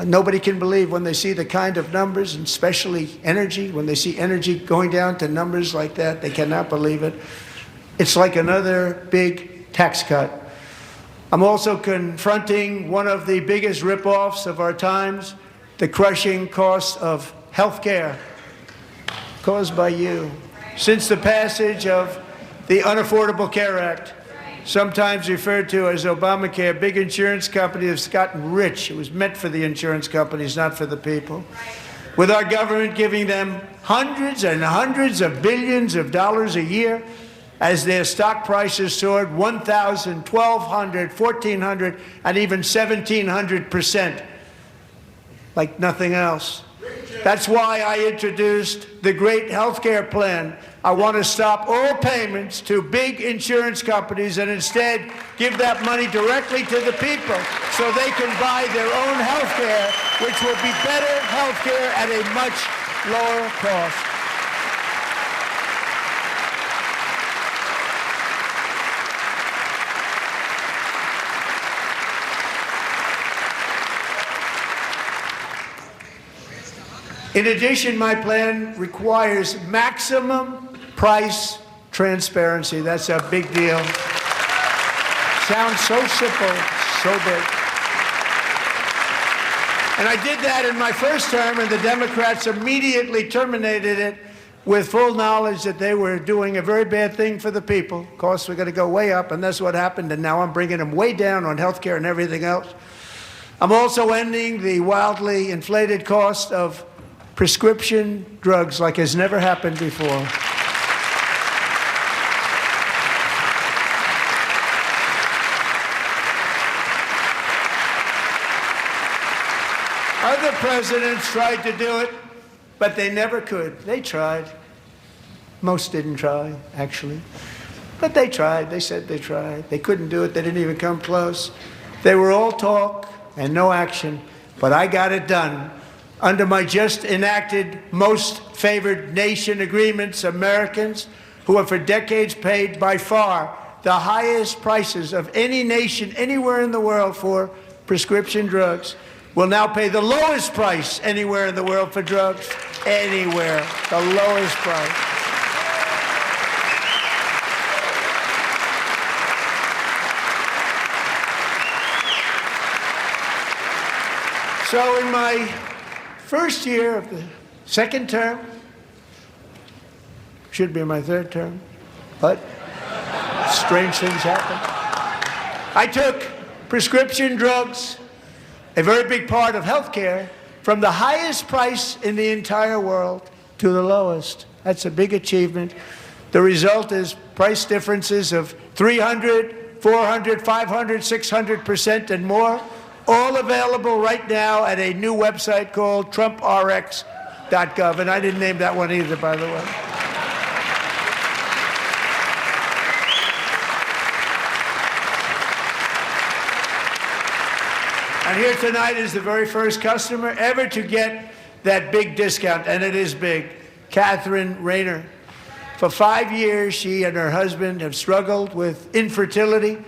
Nobody can believe when they see the kind of numbers, and especially energy, when they see energy going down to numbers like that, they cannot believe it. It's like another big tax cut. I'm also confronting one of the biggest ripoffs of our times, the crushing cost of health care caused by you. Since the passage of the Unaffordable Care Act, sometimes referred to as Obamacare, big insurance companies have gotten rich. It was meant for the insurance companies, not for the people. With our government giving them hundreds and hundreds of billions of dollars a year as their stock prices soared 1,000, 1,200, 1,400, and even 1,700%, like nothing else. That's why I introduced the great health care plan. I want to stop all payments to big insurance companies and instead give that money directly to the people so they can buy their own health care, which will be better health care at a much lower cost. In addition, my plan requires maximum price transparency. That's a big deal. Sounds so simple, so big. And I did that in my first term, and the Democrats immediately terminated it with full knowledge that they were doing a very bad thing for the people. Costs were going to go way up, and that's what happened, and now I'm bringing them way down on health care and everything else. I'm also ending the wildly inflated cost of prescription drugs like has never happened before. Other presidents tried to do it, but they never could. They tried. Most didn't try, actually. But they tried. They said they tried. They couldn't do it. They didn't even come close. They were all talk and no action. But I got it done. Under my just enacted most favored nation agreements, Americans who have for decades paid by far the highest prices of any nation anywhere in the world for prescription drugs will now pay the lowest price anywhere in the world for drugs. Anywhere. The lowest price. So in my first year of the second term, should be my third term, but strange things happen. I took prescription drugs, a very big part of health care, from the highest price in the entire world to the lowest. That's a big achievement. The result is price differences of 300, 400, 500, 600% and more. All available right now at a new website called TrumpRx.gov. And I didn't name that one either, by the way. And here tonight is the very first customer ever to get that big discount, and it is big, Catherine Rayner. For 5 years, she and her husband have struggled with infertility,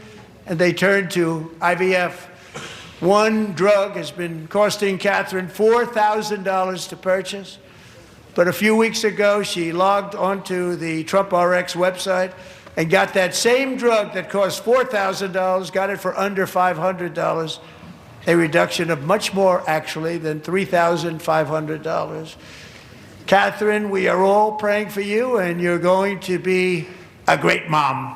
and they turned to IVF. One drug has been costing Catherine $4,000 to purchase. But a few weeks ago, she logged onto the TrumpRx website and got that same drug that cost $4,000, got it for under $500, a reduction of much more, actually, than $3,500. Catherine, we are all praying for you, and you're going to be a great mom.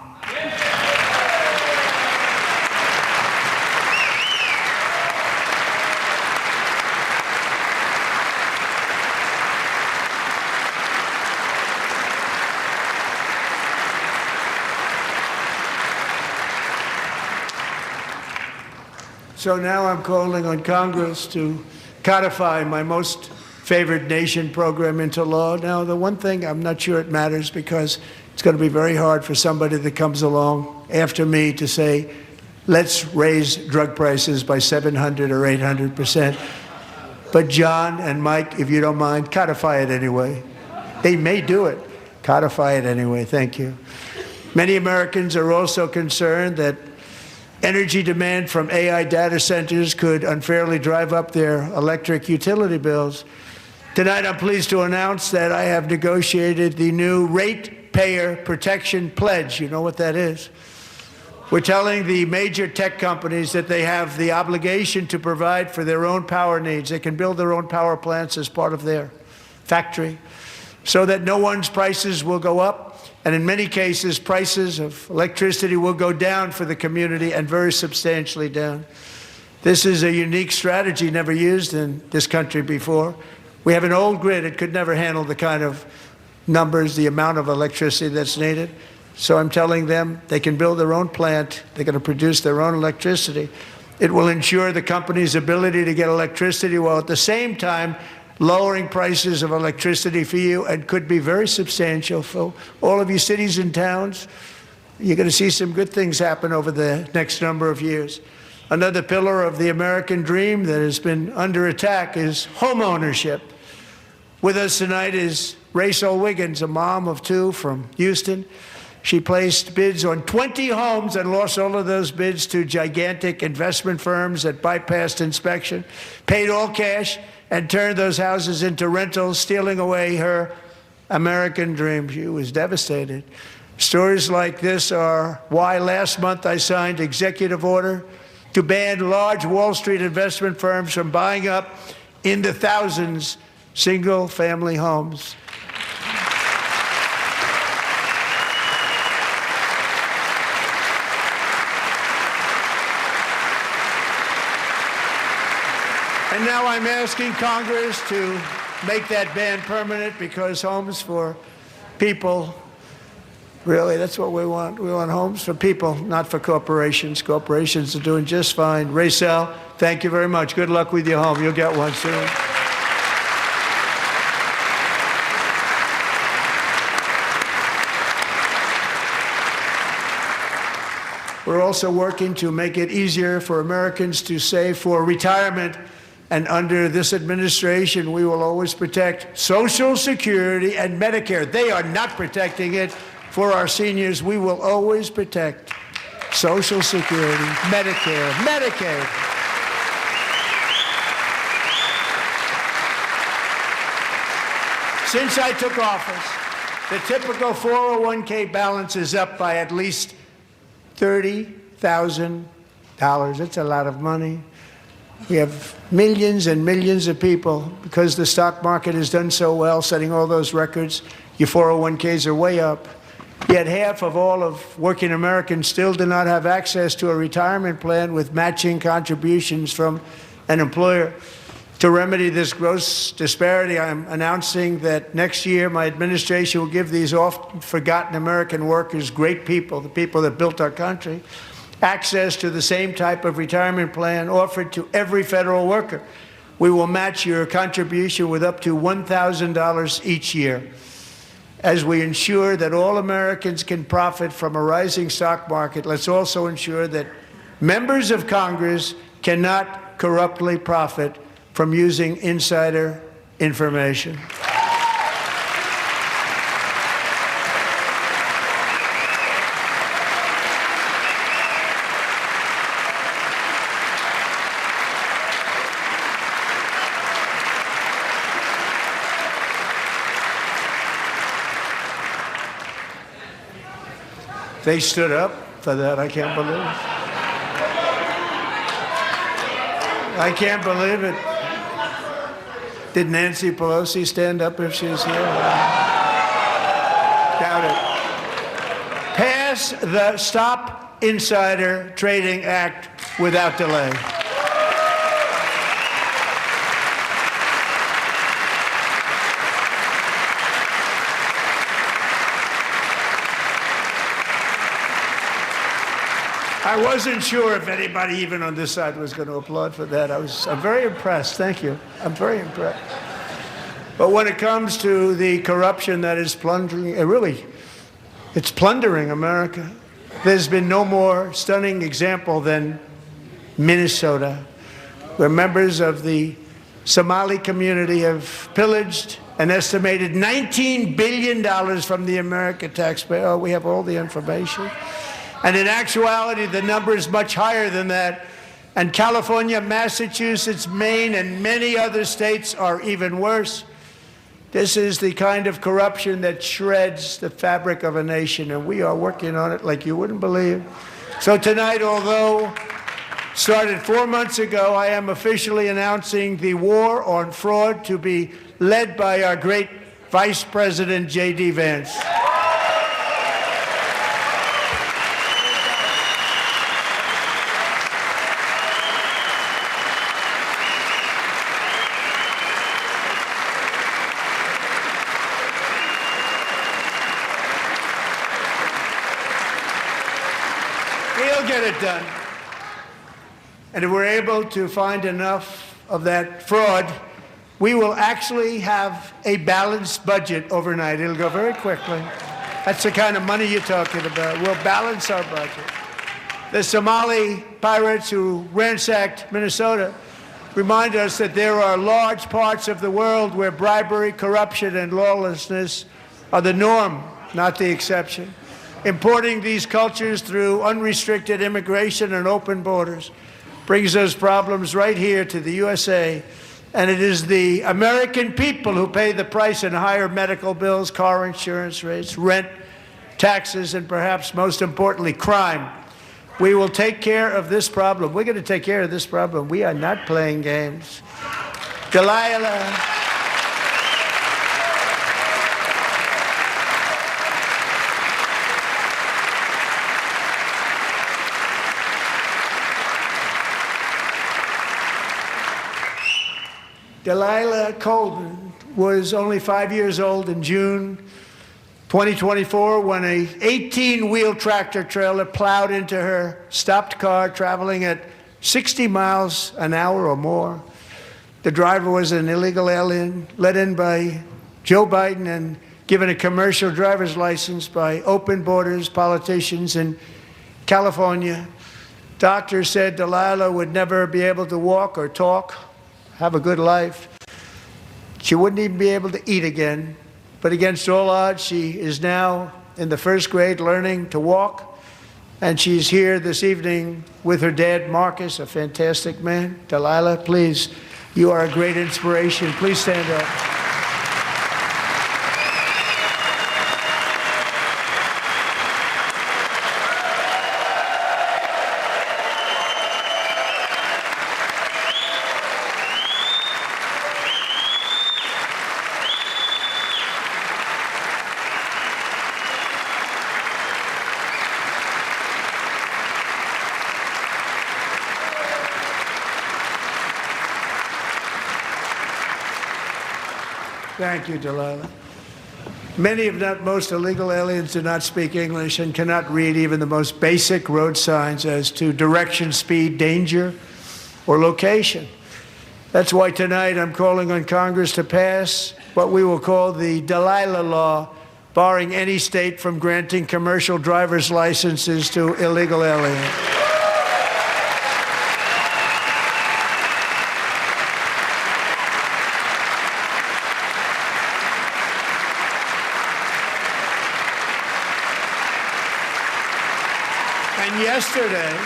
So now I'm calling on Congress to codify my most favored nation program into law. Now, the one thing, I'm not sure it matters because it's going to be very hard for somebody that comes along after me to say, let's raise drug prices by 700 or 800%. But John and Mike, if you don't mind, codify it anyway. They may do it. Codify it anyway. Thank you. Many Americans are also concerned that energy demand from AI data centers could unfairly drive up their electric utility bills. Tonight, I'm pleased to announce that I have negotiated the new Ratepayer Protection Pledge. You know what that is? We're telling the major tech companies that they have the obligation to provide for their own power needs. They can build their own power plants as part of their factory so that no one's prices will go up. And in many cases, prices of electricity will go down for the community and very substantially down. This is a unique strategy never used in this country before. We have an old grid. It could never handle the kind of numbers, the amount of electricity that's needed. So I'm telling them they can build their own plant. They're going to produce their own electricity. It will ensure the company's ability to get electricity while at the same time lowering prices of electricity for you, and could be very substantial for all of you cities and towns. You're going to see some good things happen over the next number of years. Another pillar of the American dream that has been under attack is home ownership. With us tonight is Rachel Wiggins, a mom of two from Houston. She placed bids on 20 homes and lost all of those bids to gigantic investment firms that bypassed inspection, paid all cash, and turned those houses into rentals, stealing away her American dream. She was devastated. Stories like this are why last month I signed executive order to ban large Wall Street investment firms from buying up in the thousands single-family homes. And now I'm asking Congress to make that ban permanent, because homes for people, really, that's what we want. We want homes for people, not for corporations. Corporations are doing just fine. Rachel, thank you very much. Good luck with your home. You'll get one soon. We're also working to make it easier for Americans to save for retirement. And under this administration, we will always protect Social Security and Medicare. They are not protecting it for our seniors. We will always protect Social Security, Medicare, Medicaid. Since I took office, the typical 401k balance is up by at least $30,000. That's a lot of money. We have millions and millions of people, because the stock market has done so well, setting all those records. Your 401ks are way up. Yet half of all of working Americans still do not have access to a retirement plan with matching contributions from an employer. To remedy this gross disparity, I'm announcing that next year my administration will give these often forgotten American workers, great people, the people that built our country, access to the same type of retirement plan offered to every federal worker. We will match your contribution with up to $1,000 each year. As we ensure that all Americans can profit from a rising stock market, let's also ensure that members of Congress cannot corruptly profit from using insider information. They stood up for that. I can't believe it. I can't believe it. Did Nancy Pelosi stand up if she was here? Doubt it. Pass the Stop Insider Trading Act without delay. I wasn't sure if anybody even on this side was going to applaud for that. I'm very impressed. Thank you. I'm very impressed. But when it comes to the corruption that is plundering, it's plundering America. There's been no more stunning example than Minnesota, where members of the Somali community have pillaged an estimated $19 billion from the American taxpayer. Oh, we have all the information. And in actuality, the number is much higher than that. And California, Massachusetts, Maine, and many other states are even worse. This is the kind of corruption that shreds the fabric of a nation, and we are working on it like you wouldn't believe. So tonight, although started 4 months ago, I am officially announcing the war on fraud to be led by our great Vice President, J.D. Vance. He'll get it done. And if we're able to find enough of that fraud, we will actually have a balanced budget overnight. It'll go very quickly. That's the kind of money you're talking about. We'll balance our budget. The Somali pirates who ransacked Minnesota remind us that there are large parts of the world where bribery, corruption, and lawlessness are the norm, not the exception. Importing these cultures through unrestricted immigration and open borders brings those problems right here to the USA. And it is the American people who pay the price in higher medical bills, car insurance rates, rent, taxes, and perhaps most importantly, crime. We will take care of this problem. We're going to take care of this problem. We are not playing games. Delilah. Delilah Colden was only 5 years old in June 2024 when a 18-wheel tractor trailer plowed into her stopped car traveling at 60 miles an hour or more. The driver was an illegal alien let in by Joe Biden and given a commercial driver's license by open borders politicians in California. Doctors said Delilah would never be able to walk or talk, have a good life. She wouldn't even be able to eat again. But against all odds, she is now in the first grade learning to walk. And she's here this evening with her dad, Marcus, a fantastic man. Delilah, please, you are a great inspiration. Please stand up. Thank you, Delilah. Many, if not most, illegal aliens do not speak English and cannot read even the most basic road signs as to direction, speed, danger, or location. That's why tonight I'm calling on Congress to pass what we will call the Delilah Law, barring any state from granting commercial driver's licenses to illegal aliens. And yesterday,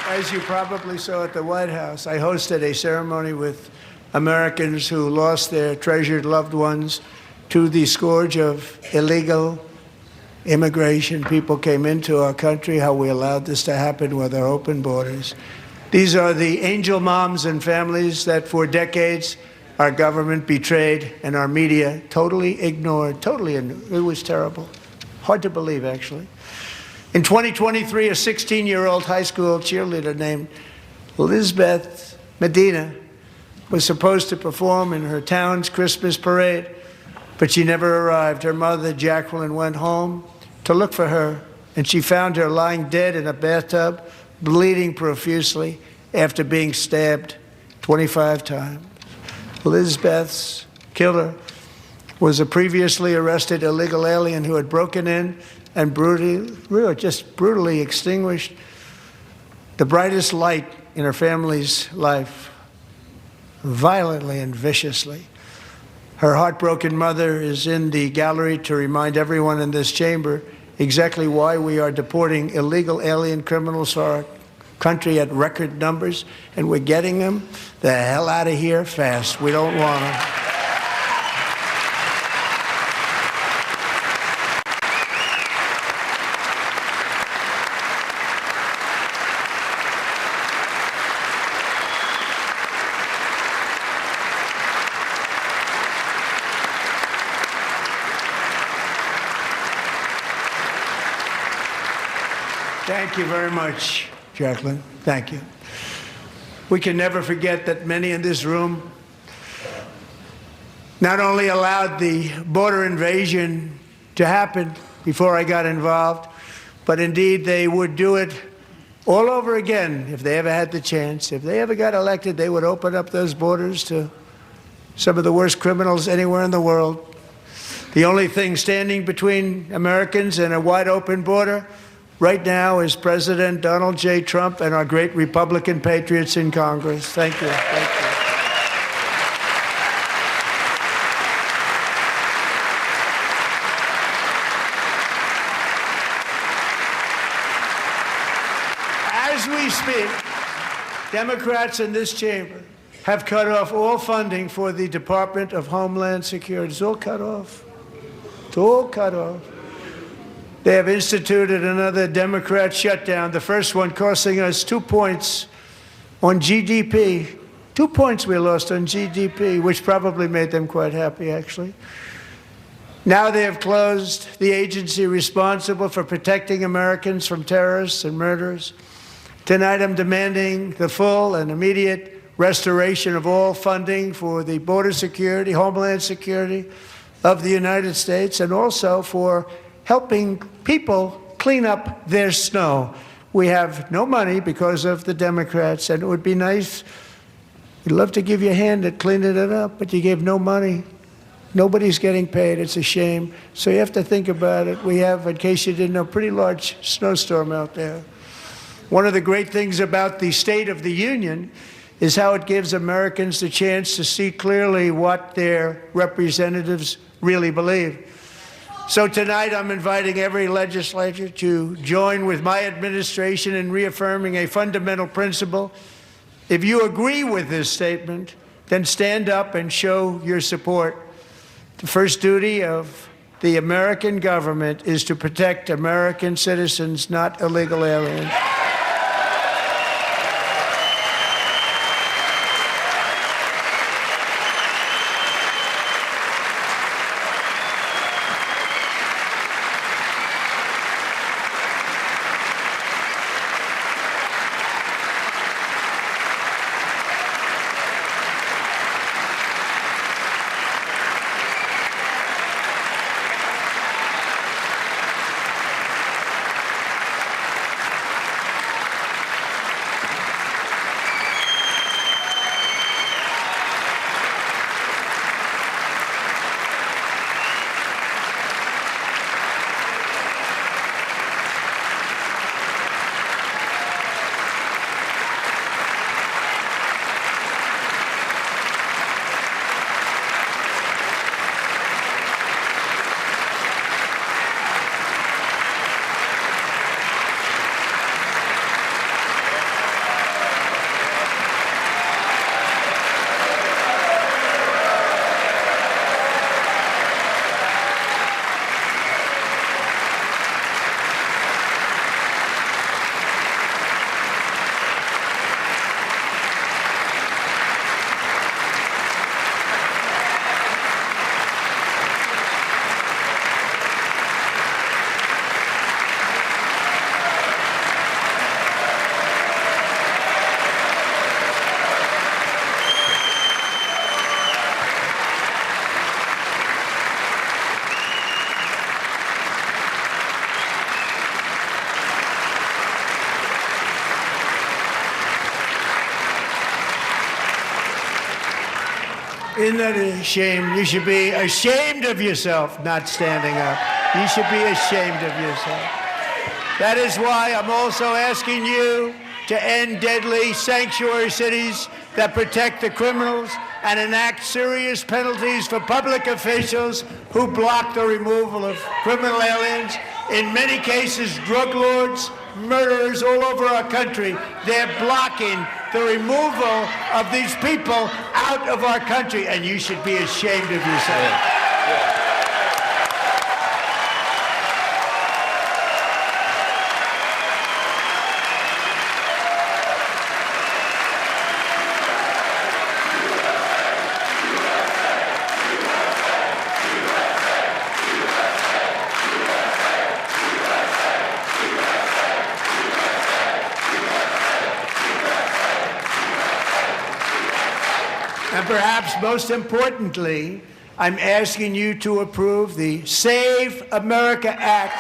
as you probably saw at the White House, I hosted a ceremony with Americans who lost their treasured loved ones to the scourge of illegal immigration. People came into our country, how we allowed this to happen with our open borders. These are the angel moms and families that for decades our government betrayed and our media totally ignored. It was terrible. Hard to believe, actually. In 2023, a 16-year-old high school cheerleader named Elizabeth Medina was supposed to perform in her town's Christmas parade, but she never arrived. Her mother, Jacqueline, went home to look for her, and she found her lying dead in a bathtub bleeding profusely after being stabbed 25 times. Lizbeth's killer was a previously arrested illegal alien who had broken in and brutally extinguished the brightest light in her family's life, violently and viciously. Her heartbroken mother is in the gallery to remind everyone in this chamber exactly why we are deporting illegal alien criminals to our country at record numbers, and we're getting them the hell out of here fast. We don't want them. Thank you very much, Jacqueline. Thank you. We can never forget that many in this room not only allowed the border invasion to happen before I got involved, but indeed they would do it all over again if they ever had the chance. If they ever got elected, they would open up those borders to some of the worst criminals anywhere in the world. The only thing standing between Americans and a wide open border right now is President Donald J. Trump and our great Republican patriots in Congress. Thank you. Thank you. As we speak, Democrats in this chamber have cut off all funding for the Department of Homeland Security. It's all cut off. It's all cut off. They have instituted another Democrat shutdown, the first one costing us 2 points on GDP. 2 points we lost on GDP, which probably made them quite happy, actually. Now they have closed the agency responsible for protecting Americans from terrorists and murderers. Tonight I'm demanding the full and immediate restoration of all funding for the border security, homeland security of the United States, and also for helping people clean up their snow. We have no money because of the Democrats, and it would be nice. We'd love to give you a hand at cleaning it up, but you gave no money. Nobody's getting paid. It's a shame. So you have to think about it. We have, in case you didn't know, a pretty large snowstorm out there. One of the great things about the State of the Union is how it gives Americans the chance to see clearly what their representatives really believe. So tonight I'm inviting every legislature to join with my administration in reaffirming a fundamental principle. If you agree with this statement, then stand up and show your support. The first duty of the American government is to protect American citizens, not illegal aliens. Isn't that a shame? You should be ashamed of yourself not standing up. You should be ashamed of yourself. That is why I'm also asking you to end deadly sanctuary cities that protect the criminals and enact serious penalties for public officials who block the removal of criminal aliens. In many cases, drug lords, murderers all over our country, they're blocking the removal of these people out of our country, and you should be ashamed of yourself. And perhaps most importantly, I'm asking you to approve the Save America Act.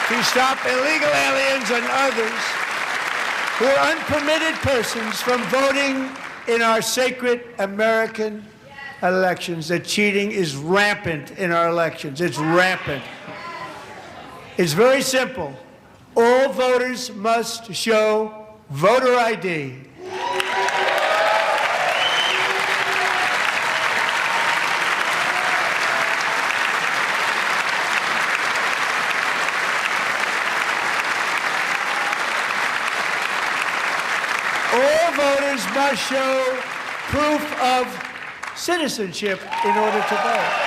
To stop illegal aliens and others who are unpermitted persons from voting in our sacred American elections. The cheating is rampant in our elections. It's rampant. It's very simple. All voters must show voter ID. All voters must show proof of citizenship in order to vote.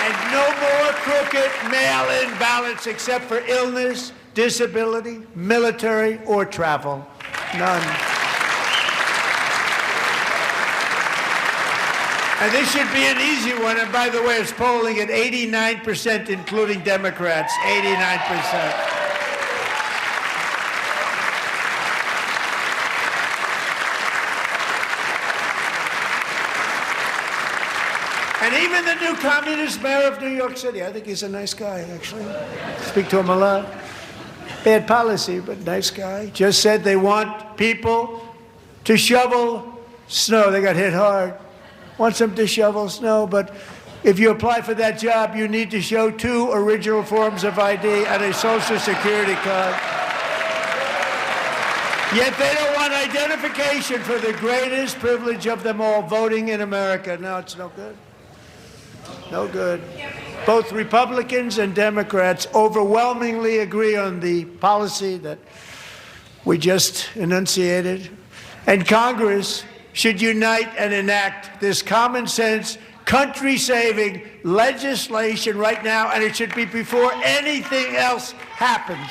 And no more crooked mail-in ballots except for illness, disability, military, or travel. None. And this should be an easy one. And by the way, it's polling at 89%, including Democrats. 89%. And even the new communist mayor of New York City, I think he's a nice guy, actually. Speak to him a lot. Bad policy, but nice guy. Just said they want people to shovel snow. They got hit hard. Wants them to shovel snow, but if you apply for that job, you need to show 2 original forms of ID and a Social Security card. Yet they don't want identification for the greatest privilege of them all, voting in America. No, it's no good. No good. Both Republicans and Democrats overwhelmingly agree on the policy that we just enunciated. And Congress should unite and enact this common sense, country-saving legislation right now, and it should be before anything else happens.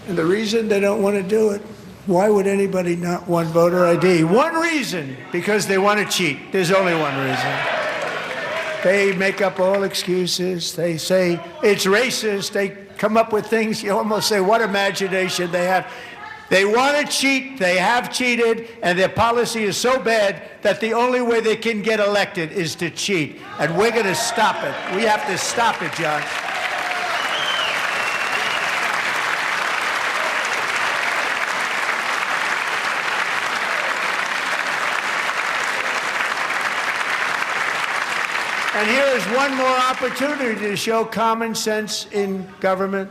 And the reason they don't want to do it, why would anybody not want voter ID? One reason, because they want to cheat. There's only one reason. They make up all excuses. They say it's racist. They come up with things you almost say, what imagination they have. They want to cheat. They have cheated. And their policy is so bad that the only way they can get elected is to cheat. And we're going to stop it. We have to stop it, John. And here is one more opportunity to show common sense in government.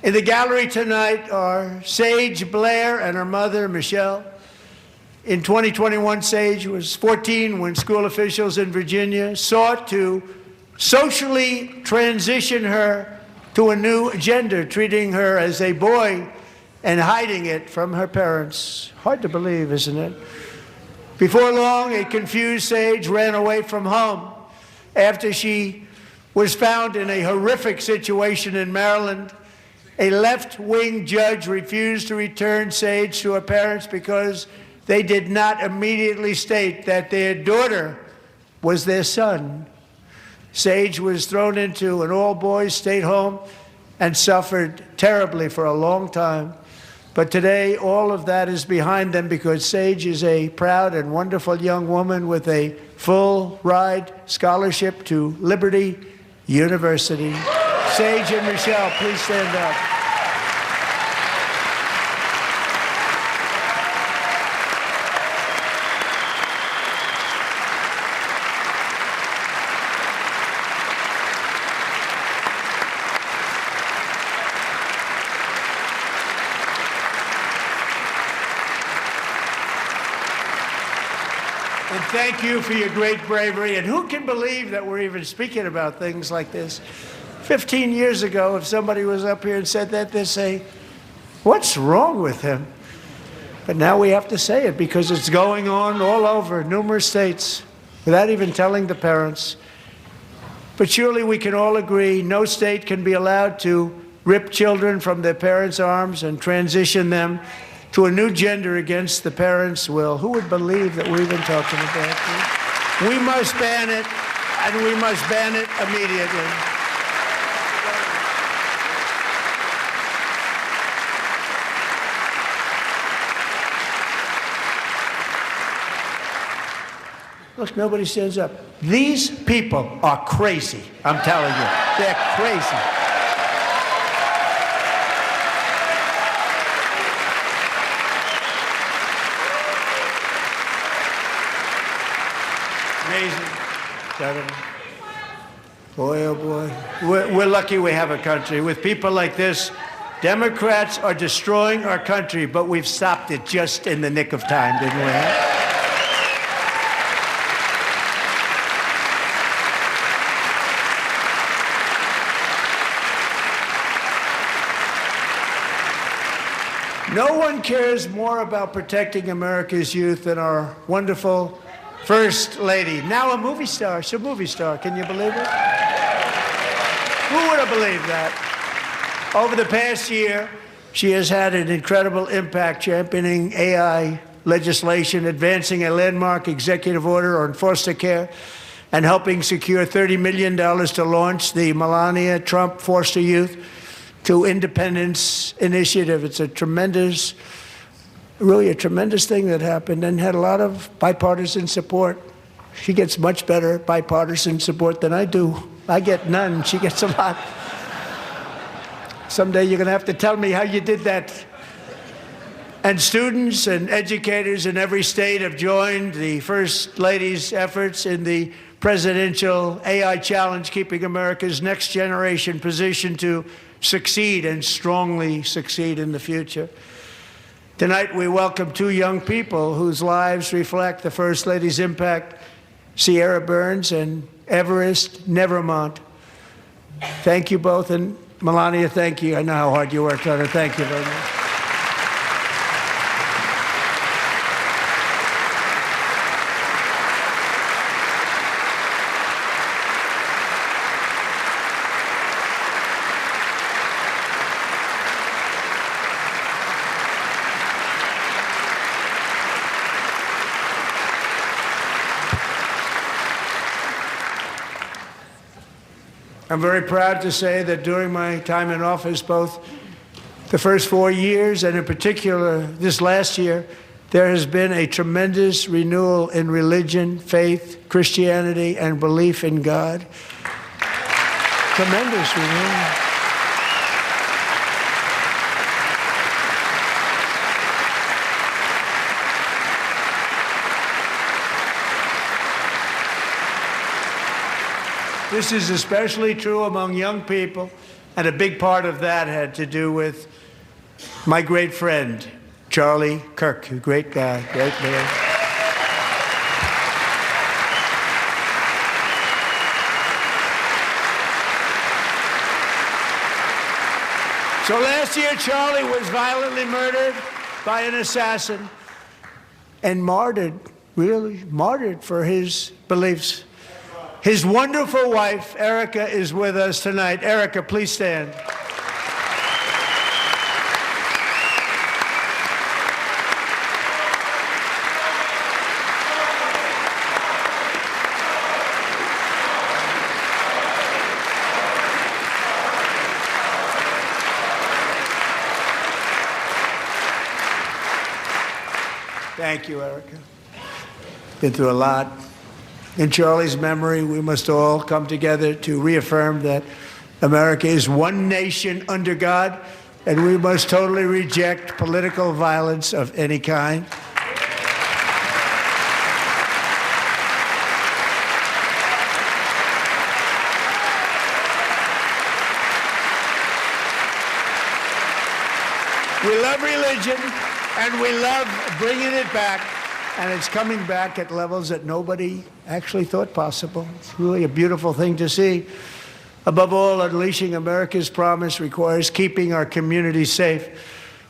In the gallery tonight are Sage Blair and her mother, Michelle. In 2021, Sage was 14 when school officials in Virginia sought to socially transition her to a new gender, treating her as a boy and hiding it from her parents. Hard to believe, isn't it? Before long, a confused Sage ran away from home after she was found in a horrific situation in Maryland A left-wing judge refused to return Sage to her parents because they did not immediately state that their daughter was their son. Sage was thrown into an all-boys state home and suffered terribly for a long time. But today, all of that is behind them because Sage is a proud and wonderful young woman with a full-ride scholarship to Liberty University. Sage and Michelle, please stand up. And thank you for your great bravery. And who can believe that we're even speaking about things like this? 15 years ago, if somebody was up here and said that, they'd say, what's wrong with him? But now we have to say it because it's going on all over numerous states without even telling the parents. But surely we can all agree no state can be allowed to rip children from their parents' arms and transition them to a new gender against the parents' will. Who would believe that we're even talking about this? We must ban it, and we must ban it immediately. Look, nobody stands up. These people are crazy, I'm telling you. They're crazy. Amazing. Boy, oh boy. We're lucky we have a country. With people like this, Democrats are destroying our country, but we've stopped it just in the nick of time, didn't we? No one cares more about protecting America's youth than our wonderful First Lady, now a movie star. She's a movie star. Can you believe it? Who would have believed that? Over the past year, she has had an incredible impact championing AI legislation, advancing a landmark executive order on foster care, and helping secure $30 million to launch the Melania Trump Foster Youth to Independence Initiative. It's a tremendous, really a tremendous thing that happened and had a lot of bipartisan support. She gets much better bipartisan support than I do. I get none. She gets a lot. Someday you're going to have to tell me how you did that. And students and educators in every state have joined the First Lady's efforts in the presidential AI challenge, keeping America's next generation positioned to succeed and strongly succeed in the future. Tonight, we welcome two young people whose lives reflect the First Lady's impact, Sierra Burns and Everest Nevermont. Thank you both, and Melania, thank you. I know how hard you worked on it. Thank you very much. I'm very proud to say that during my time in office, both the first 4 years and in particular this last year, there has been a tremendous renewal in religion, faith, Christianity, and belief in God. Tremendous renewal. This is especially true among young people, and a big part of that had to do with my great friend, Charlie Kirk, a great guy, great man. So last year, Charlie was violently murdered by an assassin and martyred, really martyred for his beliefs. His wonderful wife, Erica, is with us tonight. Erica, please stand. Thank you, Erica. Been through a lot. In Charlie's memory, we must all come together to reaffirm that America is one nation under God, and we must totally reject political violence of any kind. We love religion, and we love bringing it back, and it's coming back at levels that nobody actually thought possible. It's really a beautiful thing to see. Above all, unleashing America's promise requires keeping our communities safe.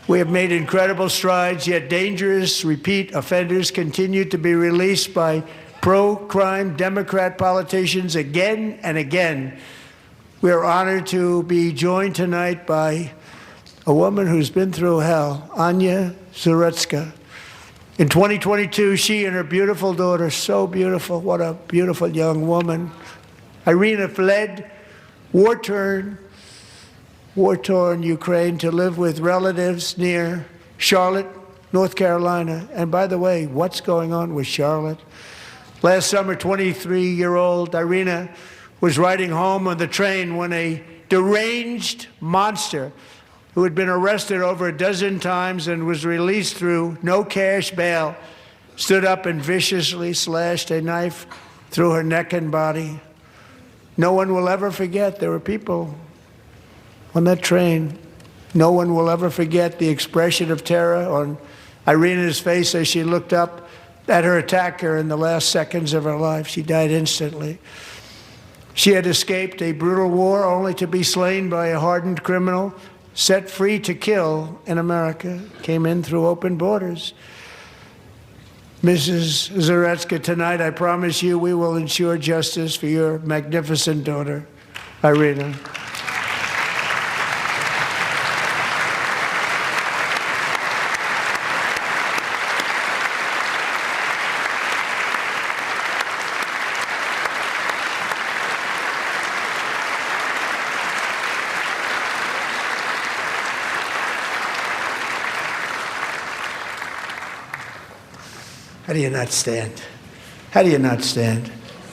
We have made incredible strides, yet dangerous repeat offenders continue to be released by pro-crime Democrat politicians again and again. We are honored to be joined tonight by a woman who's been through hell, Anya Zarutska. In 2022, she and her beautiful daughter, so beautiful, what a beautiful young woman, Irina, fled war-torn Ukraine to live with relatives near Charlotte, North Carolina. And by the way, what's going on with Charlotte? Last summer, 23-year-old Irina was riding home on the train when a deranged monster who had been arrested over a dozen times and was released through no cash bail, stood up and viciously slashed a knife through her neck and body. No one will ever forget. There were people on that train. No one will ever forget the expression of terror on Irina's face as she looked up at her attacker in the last seconds of her life. She died instantly. She had escaped a brutal war only to be slain by a hardened criminal set free to kill in America, came in through open borders. Mrs. Zarutska, tonight I promise you we will ensure justice for your magnificent daughter, Irina. How do you not stand? How do you not stand?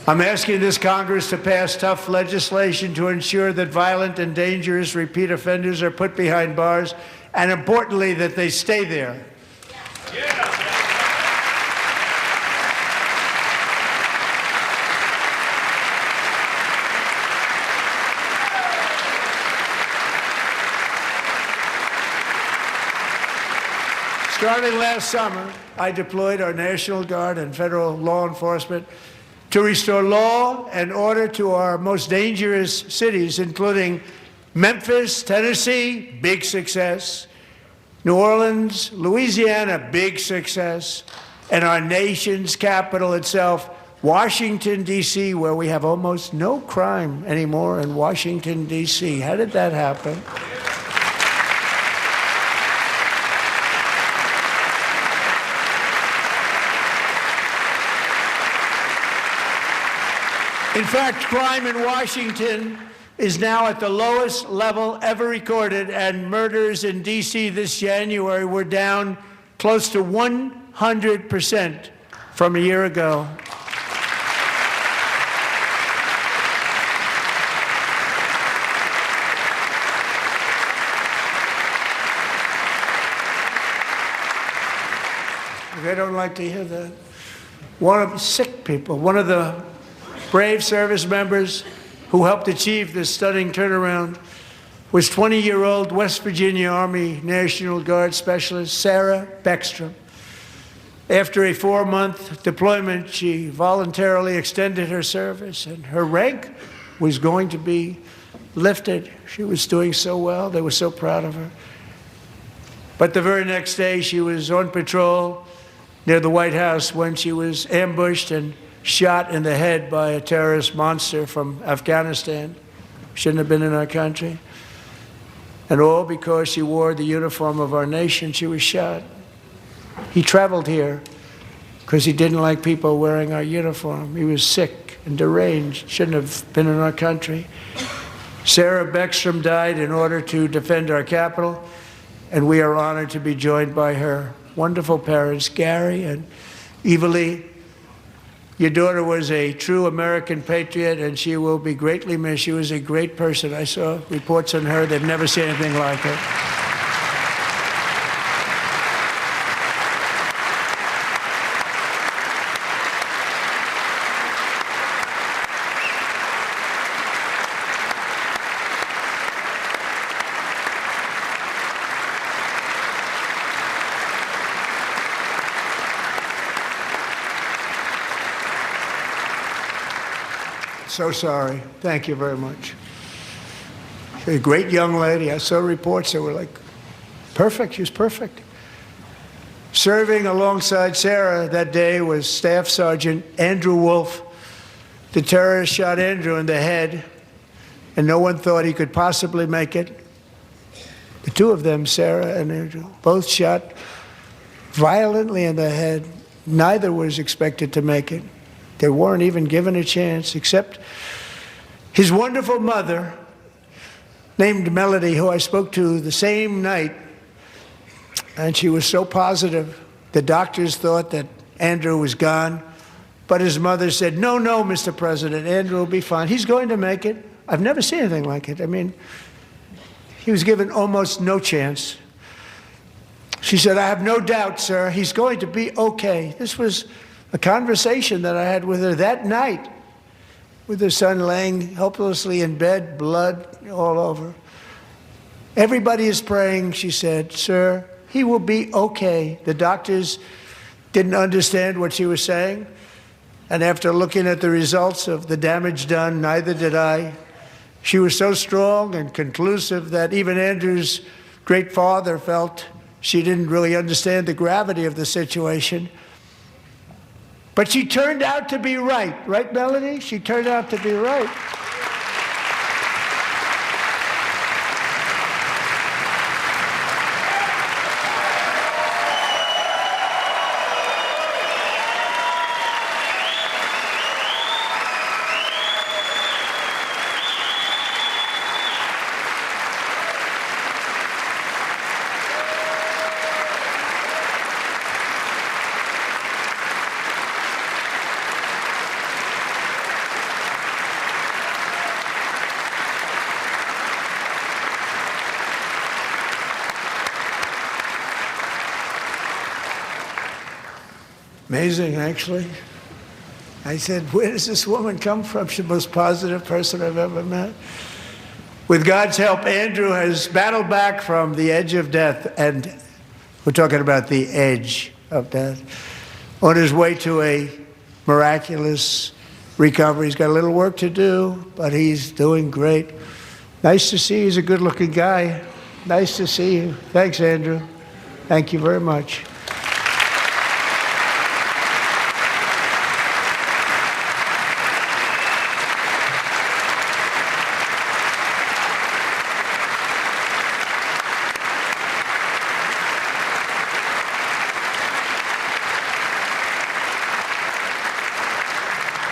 I'm asking this Congress to pass tough legislation to ensure that violent and dangerous repeat offenders are put behind bars, and importantly, that they stay there. Starting last summer, I deployed our National Guard and federal law enforcement to restore law and order to our most dangerous cities, including Memphis, Tennessee, big success, New Orleans, Louisiana, big success, and our nation's capital itself, Washington, D.C., where we have almost no crime anymore in Washington, D.C. How did that happen? In fact, crime in Washington is now at the lowest level ever recorded, and murders in D.C. this January were down close to 100% from a year ago. They don't like to hear that. One of the sick people, one of the brave service members who helped achieve this stunning turnaround was 20-year-old West Virginia Army National Guard Specialist Sarah Beckstrom. After a 4-month deployment, she voluntarily extended her service, and her rank was going to be lifted. She was doing so well. They were so proud of her. But the very next day, she was on patrol near the White House when she was ambushed and shot in the head by a terrorist monster from Afghanistan. Shouldn't have been in our country. And all because she wore the uniform of our nation, she was shot. He traveled here because he didn't like people wearing our uniform. He was sick and deranged, shouldn't have been in our country. Sarah Beckstrom died in order to defend our capital, and we are honored to be joined by her wonderful parents, Gary and Eva Lee. Your daughter was a true American patriot, and she will be greatly missed. She was a great person. I saw reports on her. They've never seen anything like her. So sorry. Thank you very much. She's a great young lady. I saw reports that were like, perfect. She was perfect. Serving alongside Sarah that day was Staff Sergeant Andrew Wolf. The terrorist shot Andrew in the head, and no one thought he could possibly make it. The two of them, Sarah and Andrew, both shot violently in the head. Neither was expected to make it. They weren't even given a chance, except his wonderful mother, named Melody, who I spoke to the same night, and she was so positive. The doctors thought that Andrew was gone, but his mother said, no, Mr. President, Andrew will be fine. He's going to make it. I've never seen anything like it. I mean, he was given almost no chance. She said, I have no doubt, sir, he's going to be okay. This was a conversation that I had with her that night, with her son laying helplessly in bed, blood all over. Everybody is praying, she said, sir, he will be okay. The doctors didn't understand what she was saying, and after looking at the results of the damage done, neither did I. She was so strong and conclusive that even Andrew's great father felt she didn't really understand the gravity of the situation. But she turned out to be right. Right, Melanie? She turned out to be right. Amazing, actually. I said, where does this woman come from? She's the most positive person I've ever met. With God's help, Andrew has battled back from the edge of death, and we're talking about the edge of death, on his way to a miraculous recovery. He's got a little work to do, but he's doing great. Nice to see you. He's a good-looking guy. Nice to see you. Thanks, Andrew. Thank you very much.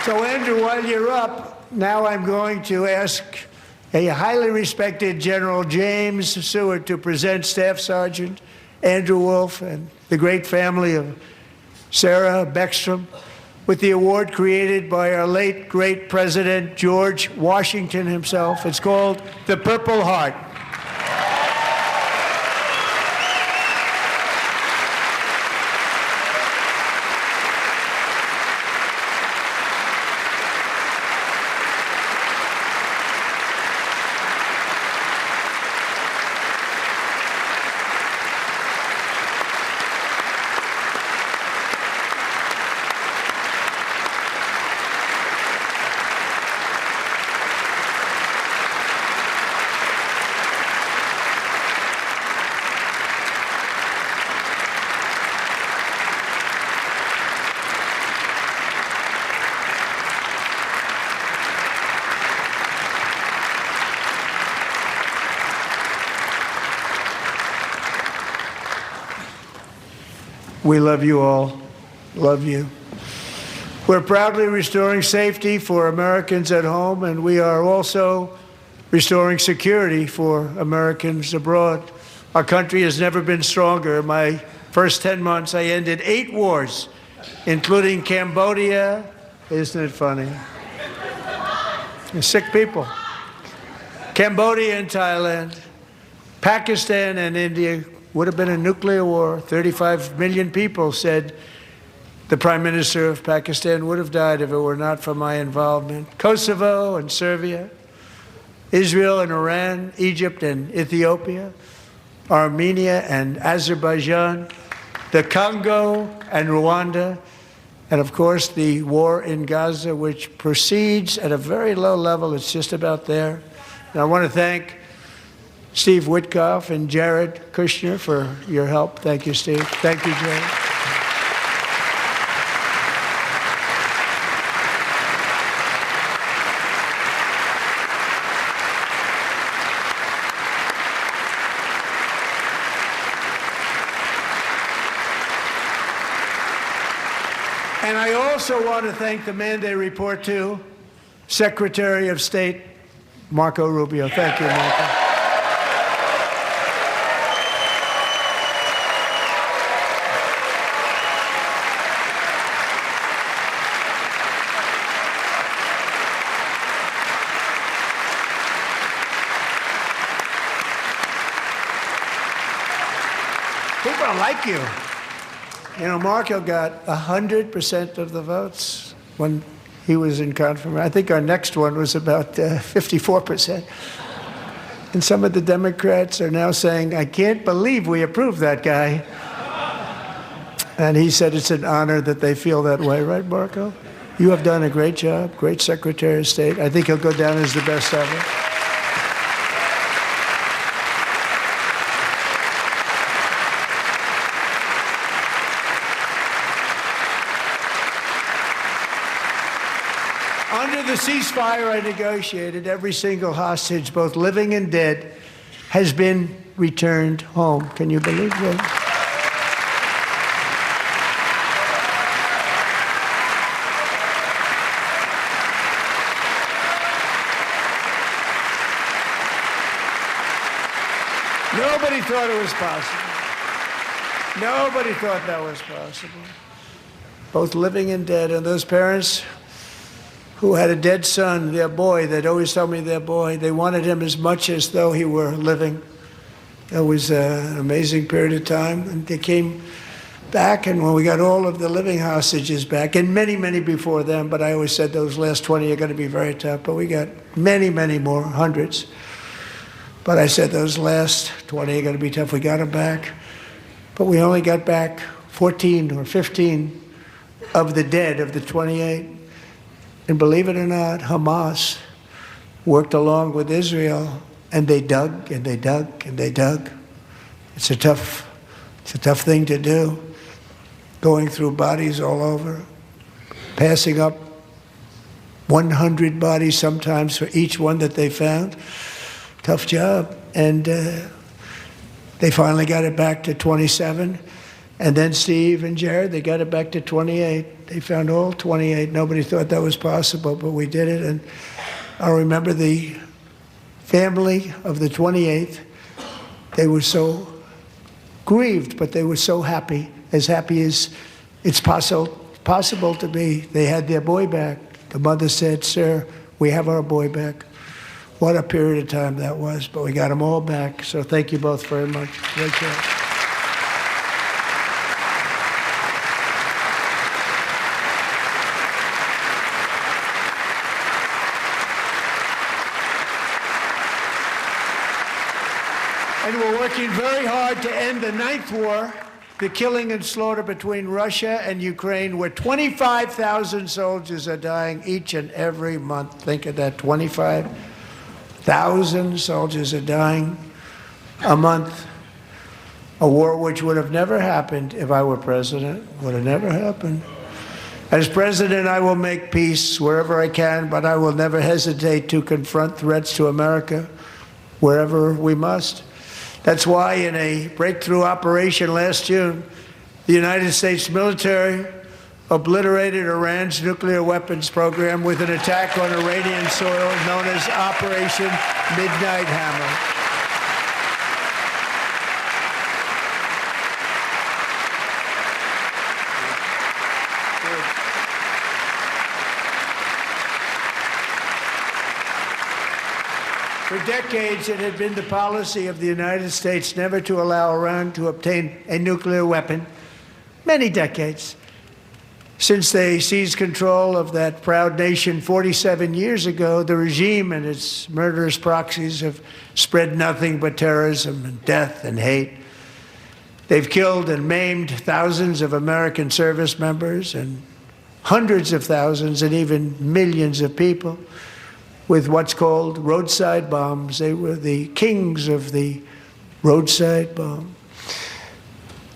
So, Andrew, while you're up, now I'm going to ask a highly respected General James Seward to present Staff Sergeant Andrew Wolf and the great family of Sarah Beckstrom with the award created by our late, great President George Washington himself. It's called the Purple Heart. We love you all. Love you. We're proudly restoring safety for Americans at home, and we are also restoring security for Americans abroad. Our country has never been stronger. My first 10 months, I ended 8 wars, including Cambodia. Isn't it funny? They're sick people. Cambodia and Thailand, Pakistan and India. Would have been a nuclear war. 35 million people said the Prime Minister of Pakistan would have died if it were not for my involvement. Kosovo and Serbia, Israel and Iran, Egypt and Ethiopia, Armenia and Azerbaijan, the Congo and Rwanda, and of course the war in Gaza, which proceeds at a very low level. It's just about there. And I want to thank Steve Witkoff and Jared Kushner for your help. Thank you, Steve. Thank you, Jared. And I also want to thank the man they report to, Secretary of State Marco Rubio. Thank you, Marco. People like you. You know, Marco got 100% of the votes when he was in confirmation. I think our next one was about 54%. And some of the Democrats are now saying, I can't believe we approved that guy. And he said it's an honor that they feel that way, right, Marco? You have done a great job, great Secretary of State. I think he'll go down as the best ever. Under the ceasefire I negotiated, every single hostage, both living and dead, has been returned home. Can you believe that? Nobody thought it was possible. Nobody thought that was possible. Both living and dead. And those parents who had a dead son, their boy, they'd always tell me their boy, they wanted him as much as though he were living. It was an amazing period of time. And they came back, and when we got all of the living hostages back, and many, many before them, but I always said those last 20 are going to be very tough, but we got many, many more, hundreds. But I said those last 20 are going to be tough. We got them back. But we only got back 14 or 15 of the dead, of the 28. And believe it or not, Hamas worked along with Israel, and they dug and they dug and they dug. It's a tough thing to do, going through bodies all over, passing up 100 bodies sometimes for each one that they found. Tough job. And they finally got it back to 27. And then Steve and Jared, they got it back to 28. They found all 28. Nobody thought that was possible, but we did it. And I remember the family of the 28th. They were so grieved, but they were so happy as it's possible to be. They had their boy back. The mother said, "Sir, we have our boy back." What a period of time that was, but we got them all back. So thank you both very much. Great job. And we're working very hard to end the 9th war, the killing and slaughter between Russia and Ukraine, where 25,000 soldiers are dying each and every month. Think of that, 25,000 soldiers are dying a month. A war which would have never happened if I were president, would have never happened. As president, I will make peace wherever I can, but I will never hesitate to confront threats to America wherever we must. That's why in a breakthrough operation last June, the United States military obliterated Iran's nuclear weapons program with an attack on Iranian soil known as Operation Midnight Hammer. decades, it had been the policy of the United States never to allow Iran to obtain a nuclear weapon. Many decades. Since they seized control of that proud nation 47 years ago, the regime and its murderous proxies have spread nothing but terrorism and death and hate. They've killed and maimed thousands of American service members and hundreds of thousands and even millions of people with what's called roadside bombs. They were the kings of the roadside bomb.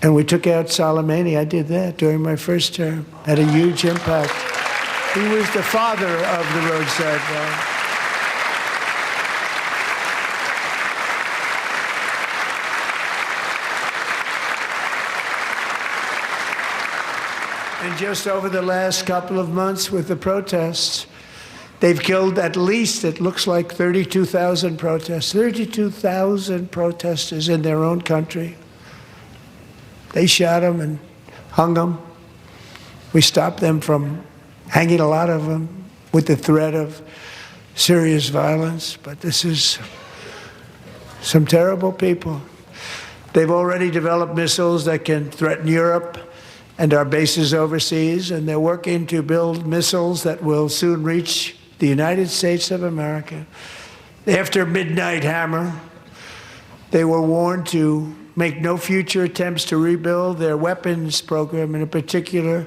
And we took out Soleimani. I did that during my first term. Had a huge impact. He was the father of the roadside bomb. And just over the last couple of months with the protests, they've killed at least, it looks like, 32,000 protests. 32,000 protesters in their own country. They shot them and hung them. We stopped them from hanging a lot of them with the threat of serious violence. But this is some terrible people. They've already developed missiles that can threaten Europe and our bases overseas, and they're working to build missiles that will soon reach the United States of America. After Midnight Hammer, they were warned to make no future attempts to rebuild their weapons program, and in particular,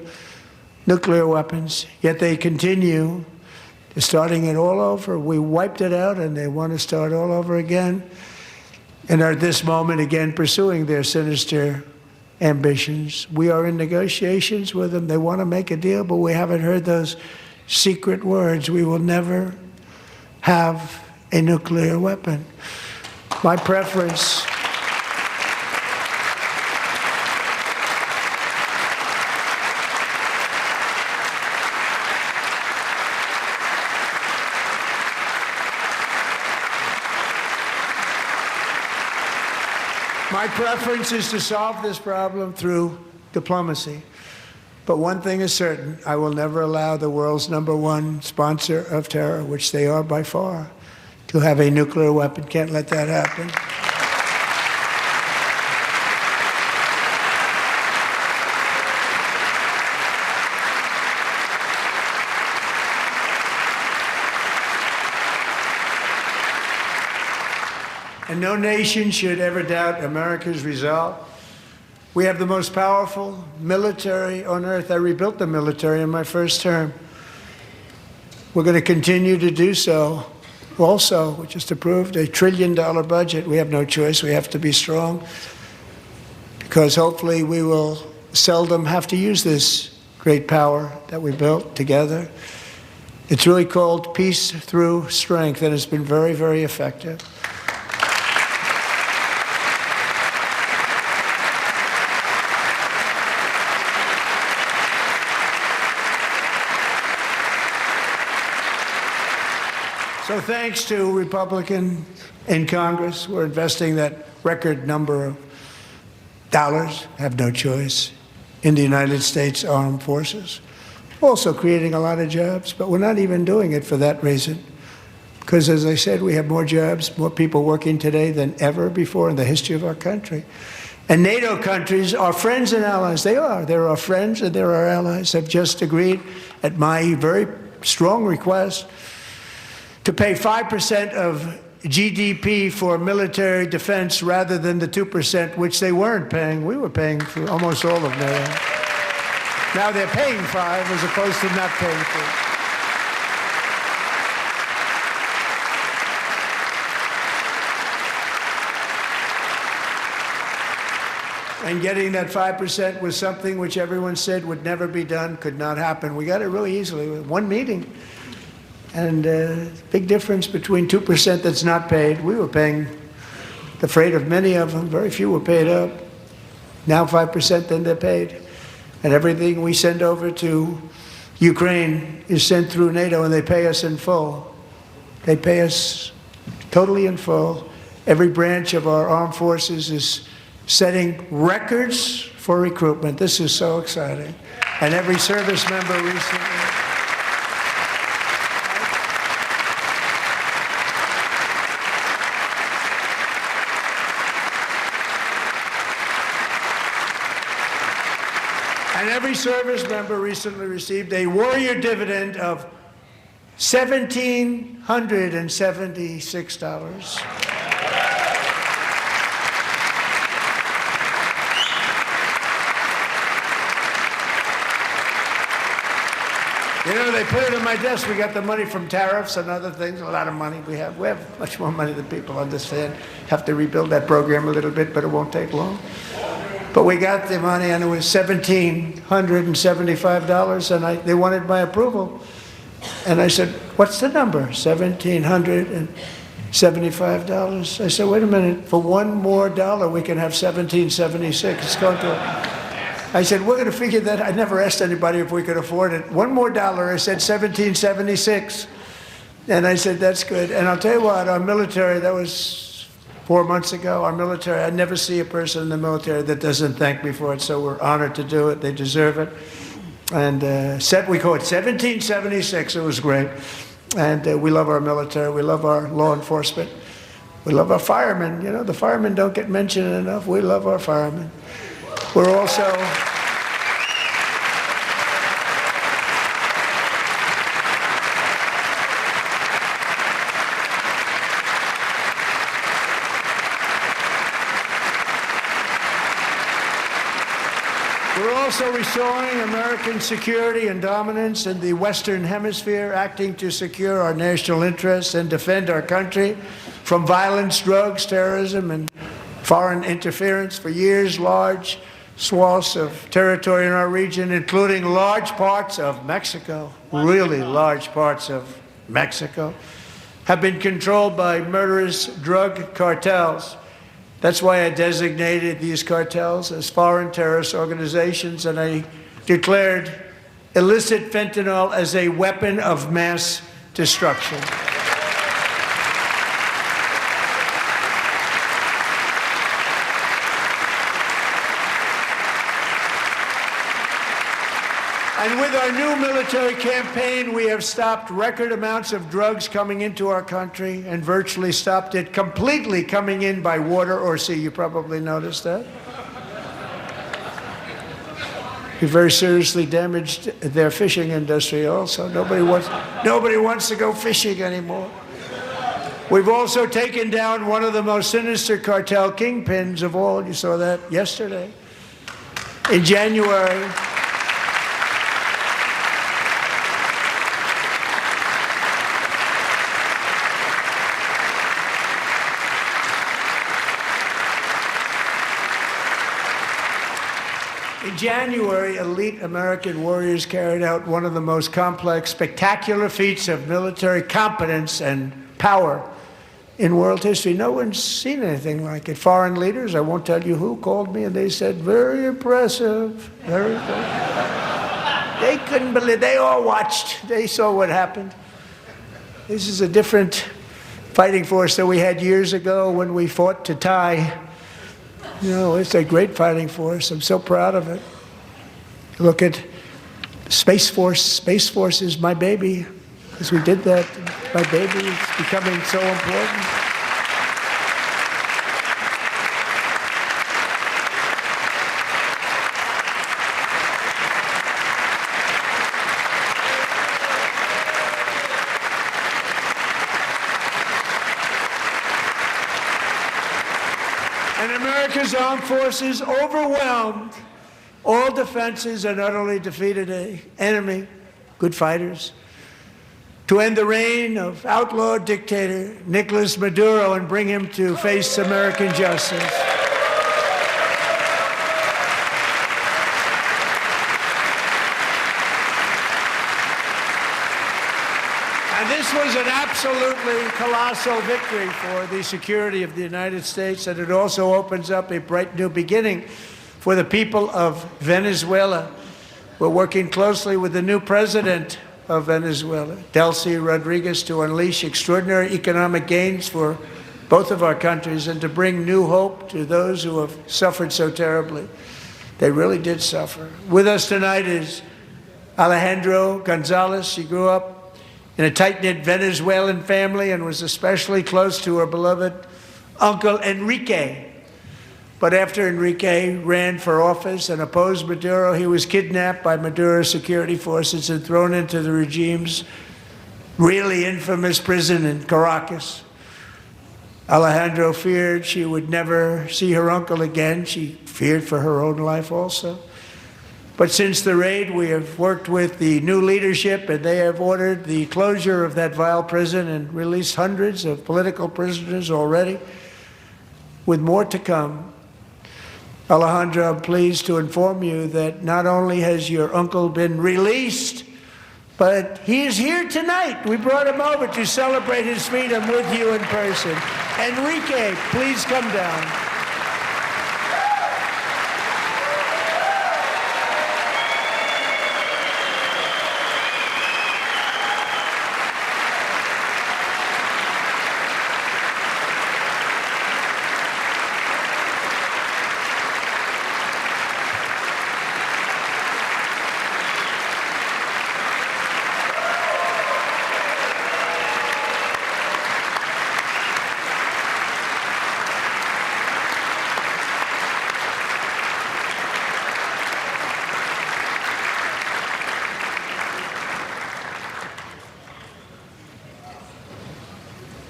nuclear weapons. Yet they continue, starting it all over. We wiped it out, and they want to start all over again, and are at this moment again pursuing their sinister ambitions. We are in negotiations with them. They want to make a deal, but we haven't heard those secret words. We will never have a nuclear weapon. My preference is to solve this problem through diplomacy. But one thing is certain, I will never allow the world's #1 sponsor of terror, which they are by far, to have a nuclear weapon. Can't let that happen. And no nation should ever doubt America's resolve. We have the most powerful military on earth. I rebuilt the military in my first term. We're going to continue to do so. Also, we just approved a $1 trillion budget. We have no choice. We have to be strong, because hopefully we will seldom have to use this great power that we built together. It's really called Peace Through Strength, and it's been very, very effective. So thanks to Republicans in Congress, we're investing that record number of dollars, have no choice, in the United States Armed Forces. Also creating a lot of jobs, but we're not even doing it for that reason. Because as I said, we have more jobs, more people working today than ever before in the history of our country. And NATO countries are friends and allies. They are. They're our friends and they're our allies. Have just agreed, at my very strong request, to pay 5% of GDP for military defense rather than the 2%, which they weren't paying. We were paying for almost all of NATO. Now they're paying 5 as opposed to not paying 3. And getting that 5% was something which everyone said would never be done, could not happen. We got it really easily with one meeting. And big difference between 2% that's not paid. We were paying the freight of many of them. Very few were paid up. Now 5%, then they're paid. And everything we send over to Ukraine is sent through NATO, and they pay us in full. They pay us totally in full. Every branch of our armed forces is setting records for recruitment. This is so exciting. And every service member recently. And every service member recently received a warrior dividend of $1,776. You know, they put it on my desk. We got the money from tariffs and other things, a lot of money we have. We have much more money than people understand. Have to rebuild that program a little bit, but it won't take long. But we got the money, and it was $1,775, and they wanted my approval. And I said, what's the number? $1,775. I said, wait a minute, for one more dollar, we can have $1,776. It's going to... I said, we're going to figure that. I never asked anybody if we could afford it. One more dollar, I said $1,776. And I said, that's good. And I'll tell you what, our military, that was 4 months ago, our military, I never see a person in the military that doesn't thank me for it. So we're honored to do it. They deserve it. And we call it 1776. It was great. And we love our military. We love our law enforcement. We love our firemen. You know, the firemen don't get mentioned enough. We love our firemen. We're also restoring American security and dominance in the Western Hemisphere, acting to secure our national interests and defend our country from violence, drugs, terrorism, and foreign interference. For years, large swaths of territory in our region, including large parts of Mexico, really large parts of Mexico, have been controlled by murderous drug cartels. That's why I designated these cartels as foreign terrorist organizations, and I declared illicit fentanyl as a weapon of mass destruction. And with our new military campaign, we have stopped record amounts of drugs coming into our country and virtually stopped it completely coming in by water or sea. You probably noticed that. We very seriously damaged their fishing industry also. Nobody wants to go fishing anymore. We've also taken down one of the most sinister cartel kingpins of all. You saw that yesterday. In January, elite American warriors carried out one of the most complex, spectacular feats of military competence and power in world history. No one's seen anything like it. Foreign leaders, I won't tell you who, called me and they said, very impressive, very impressive. They couldn't believe, they all watched, they saw what happened. This is a different fighting force that we had years ago when we fought to tie. You know, it's a great fighting force. I'm so proud of it. Look at Space Force. Space Force is my baby, because we did that. My baby is becoming so important. And America's armed forces overwhelmed all defenses and utterly defeated an enemy, good fighters, to end the reign of outlaw dictator Nicolas Maduro and bring him to face American justice. And this was an absolutely colossal victory for the security of the United States, and it also opens up a bright new beginning for the people of Venezuela. We're working closely with the new president of Venezuela, Delcy Rodriguez, to unleash extraordinary economic gains for both of our countries and to bring new hope to those who have suffered so terribly. They really did suffer. With us tonight is Alejandro Gonzalez. She grew up in a tight-knit Venezuelan family and was especially close to her beloved Uncle Enrique, But after Enrique ran for office and opposed Maduro, he was kidnapped by Maduro's security forces and thrown into the regime's really infamous prison in Caracas. Alejandro feared she would never see her uncle again. She feared for her own life also. But since the raid, we have worked with the new leadership, and they have ordered the closure of that vile prison and released hundreds of political prisoners already, with more to come. Alejandro, I'm pleased to inform you that not only has your uncle been released, but he is here tonight. We brought him over to celebrate his freedom with you in person. Enrique, please come down.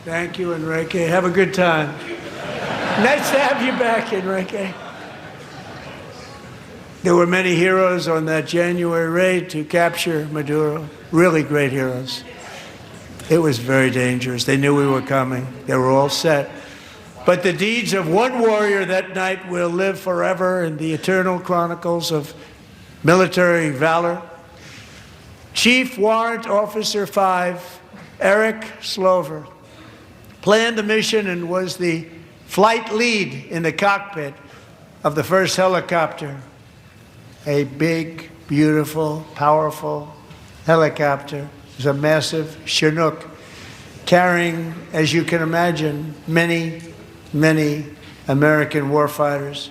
Thank you, Enrique. Have a good time. Nice to have you back, Enrique. There were many heroes on that January raid to capture Maduro, really great heroes. It was very dangerous. They knew we were coming. They were all set. But the deeds of one warrior that night will live forever in the eternal chronicles of military valor. Chief Warrant Officer 5, Eric Slover, planned the mission and was the flight lead in the cockpit of the first helicopter. A big, beautiful, powerful helicopter. It was a massive Chinook carrying, as you can imagine, many, many American warfighters.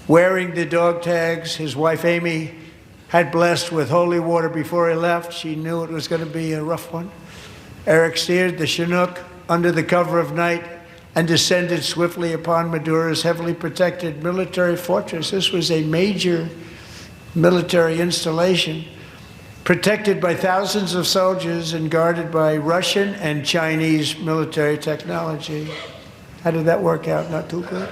Wearing the dog tags his wife Amy had blessed with holy water before he left. She knew it was going to be a rough one. Eric steered the Chinook under the cover of night and descended swiftly upon Maduro's heavily protected military fortress. This was a major military installation, protected by thousands of soldiers and guarded by Russian and Chinese military technology. How did that work out? Not too good.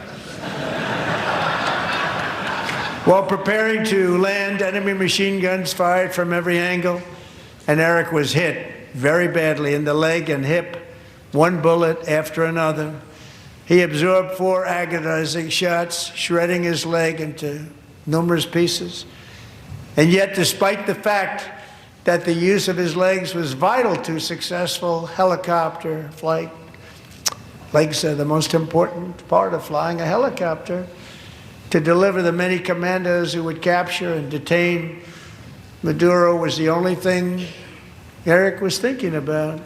While preparing to land, enemy machine guns fired from every angle, and Eric was hit very badly in the leg and hip, one bullet after another. He absorbed 4 agonizing shots, shredding his leg into numerous pieces. And yet, despite the fact that the use of his legs was vital to successful helicopter flight, legs are the most important part of flying a helicopter, to deliver the many commandos who would capture and detain Maduro was the only thing Eric was thinking about.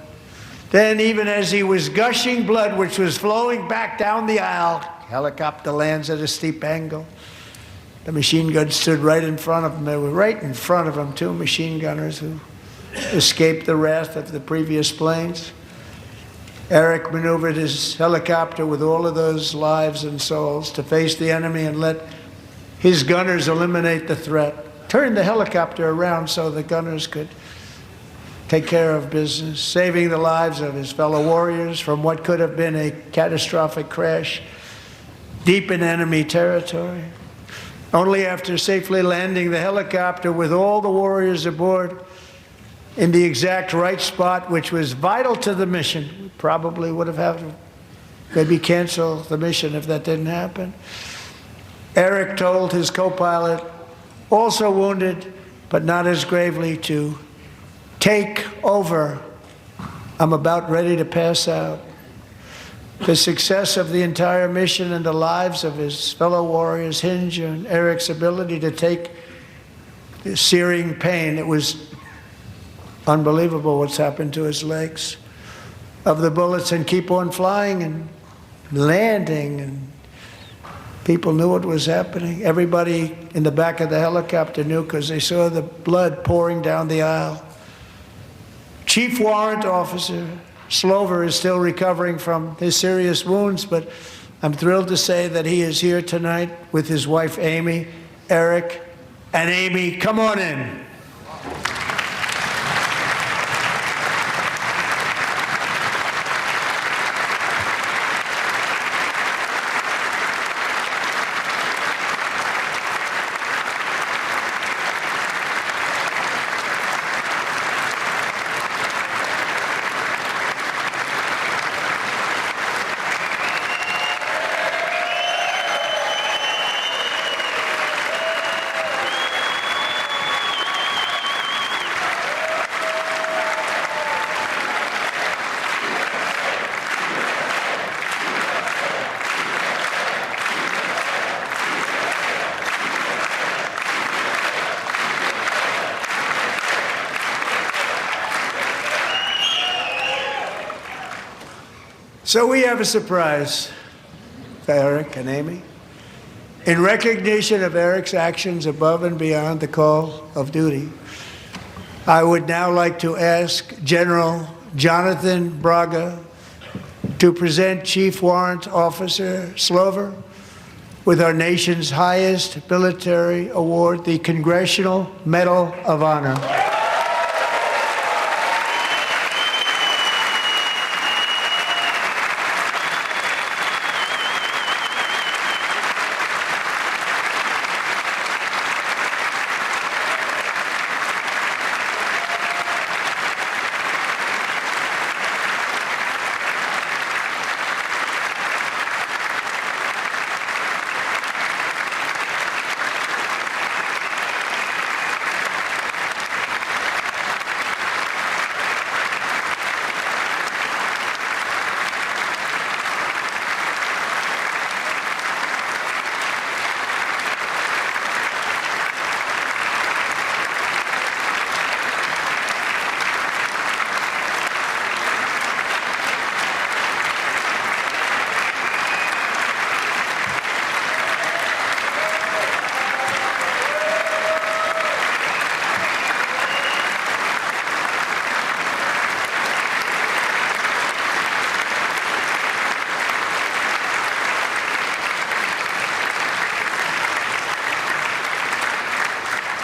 Then, even as he was gushing blood, which was flowing back down the aisle, helicopter lands at a steep angle. The machine gun stood right in front of him. They were right in front of him, 2 machine gunners who escaped the wrath of the previous planes. Eric maneuvered his helicopter with all of those lives and souls to face the enemy and let his gunners eliminate the threat. Turned the helicopter around so the gunners could take care of business, saving the lives of his fellow warriors from what could have been a catastrophic crash deep in enemy territory. Only after safely landing the helicopter with all the warriors aboard in the exact right spot, which was vital to the mission, we probably would have had to maybe cancel the mission if that didn't happen. Eric told his co-pilot, also wounded but not as gravely, to take over. I'm about ready to pass out. The success of the entire mission and the lives of his fellow warriors hinge on Eric's ability to take the searing pain. It was unbelievable what's happened to his legs of the bullets and keep on flying and landing, and people knew what was happening. Everybody in the back of the helicopter knew because they saw the blood pouring down the aisle. Chief Warrant Officer Slover is still recovering from his serious wounds, but I'm thrilled to say that he is here tonight with his wife, Amy. Eric and Amy, come on in. So we have a surprise for Eric and Amy. In recognition of Eric's actions above and beyond the call of duty, I would now like to ask General Jonathan Braga to present Chief Warrant Officer Slover with our nation's highest military award, the Congressional Medal of Honor.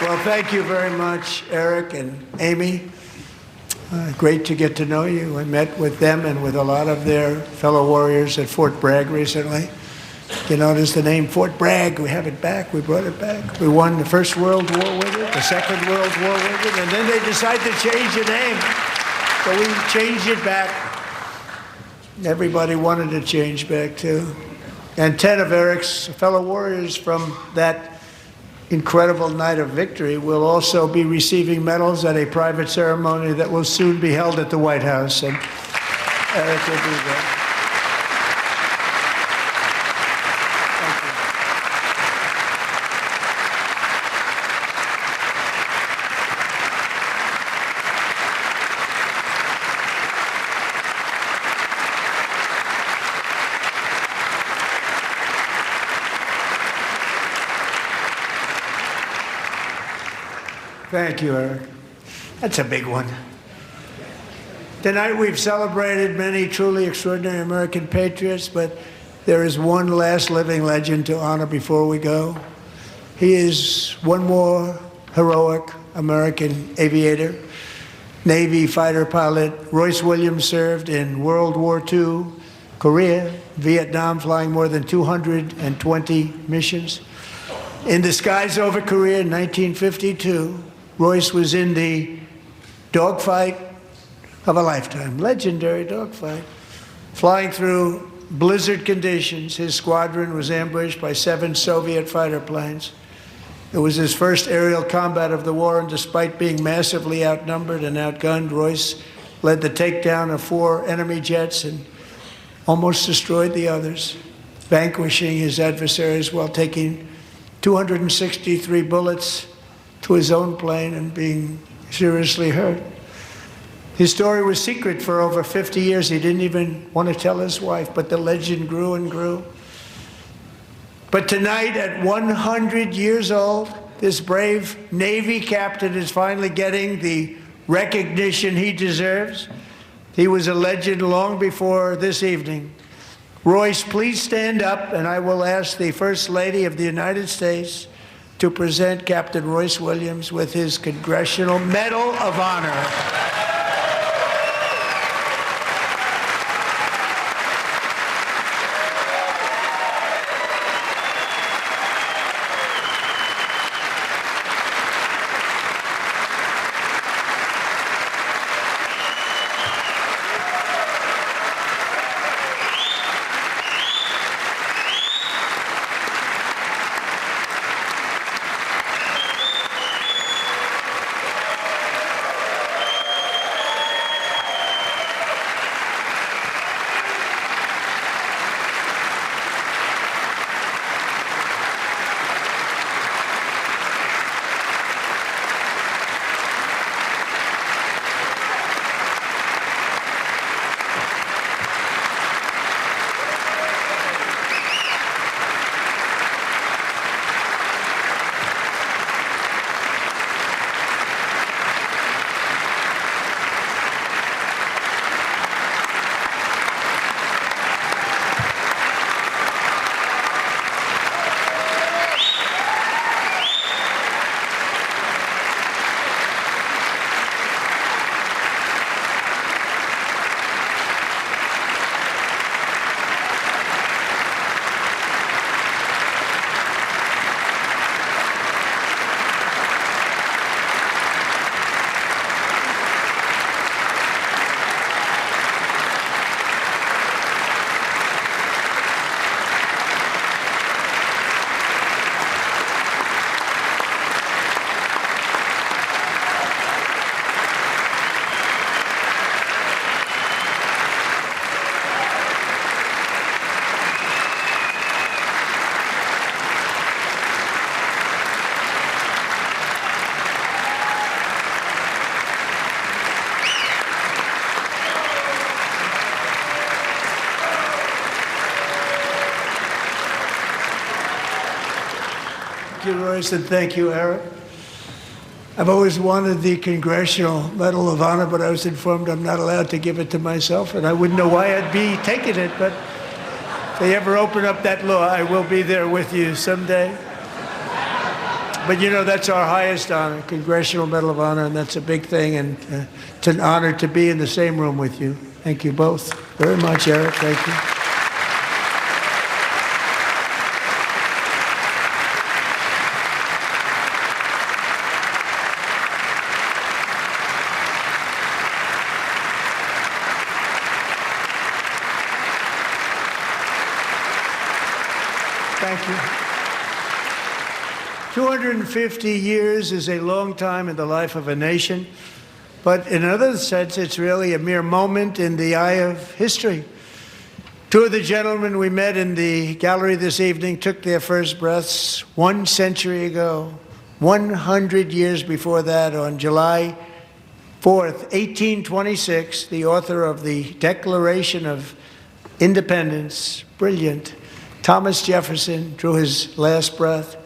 Well, thank you very much, Eric and Amy. Great to get to know you. I met with them and with a lot of their fellow warriors at Fort Bragg recently. You notice the name Fort Bragg, we have it back, we brought it back. We won the First World War with it, the Second World War with it, and then they decided to change the name. So we changed it back. Everybody wanted to change back too. And 10 of Eric's fellow warriors from that incredible night of victory will also be receiving medals at a private ceremony that will soon be held at the White House. And Eric will be there. Thank you, Eric. That's a big one. Tonight we've celebrated many truly extraordinary American patriots, but there is one last living legend to honor before we go. He is one more heroic American aviator, Navy fighter pilot. Royce Williams served in World War II, Korea, Vietnam, flying more than 220 missions. In the skies over Korea in 1952, Royce was in the dogfight of a lifetime, legendary dogfight. Flying through blizzard conditions, his squadron was ambushed by 7 Soviet fighter planes. It was his first aerial combat of the war, and despite being massively outnumbered and outgunned, Royce led the takedown of 4 enemy jets and almost destroyed the others, vanquishing his adversaries while taking 263 bullets to his own plane and being seriously hurt. His story was secret for over 50 years. He didn't even want to tell his wife, but the legend grew and grew. But tonight, at 100 years old, this brave Navy captain is finally getting the recognition he deserves. He was a legend long before this evening. Royce, please stand up, and I will ask the First Lady of the United States to present Captain Royce Williams with his Congressional Medal of Honor. Thank you, Royce, and thank you, Eric. I've always wanted the Congressional Medal of Honor, but I was informed I'm not allowed to give it to myself, and I wouldn't know why I'd be taking it, but if they ever open up that law, I will be there with you someday. But you know, that's our highest honor, Congressional Medal of Honor, and that's a big thing, and it's an honor to be in the same room with you. Thank you both very much, Eric. Thank you. Thank you. 250 years is a long time in the life of a nation, but in another sense, it's really a mere moment in the eye of history. Two of the gentlemen we met in the gallery this evening took their first breaths 1 century ago, 100 years before that, on July 4th, 1826, the author of the Declaration of Independence, brilliant, Thomas Jefferson, drew his last breath.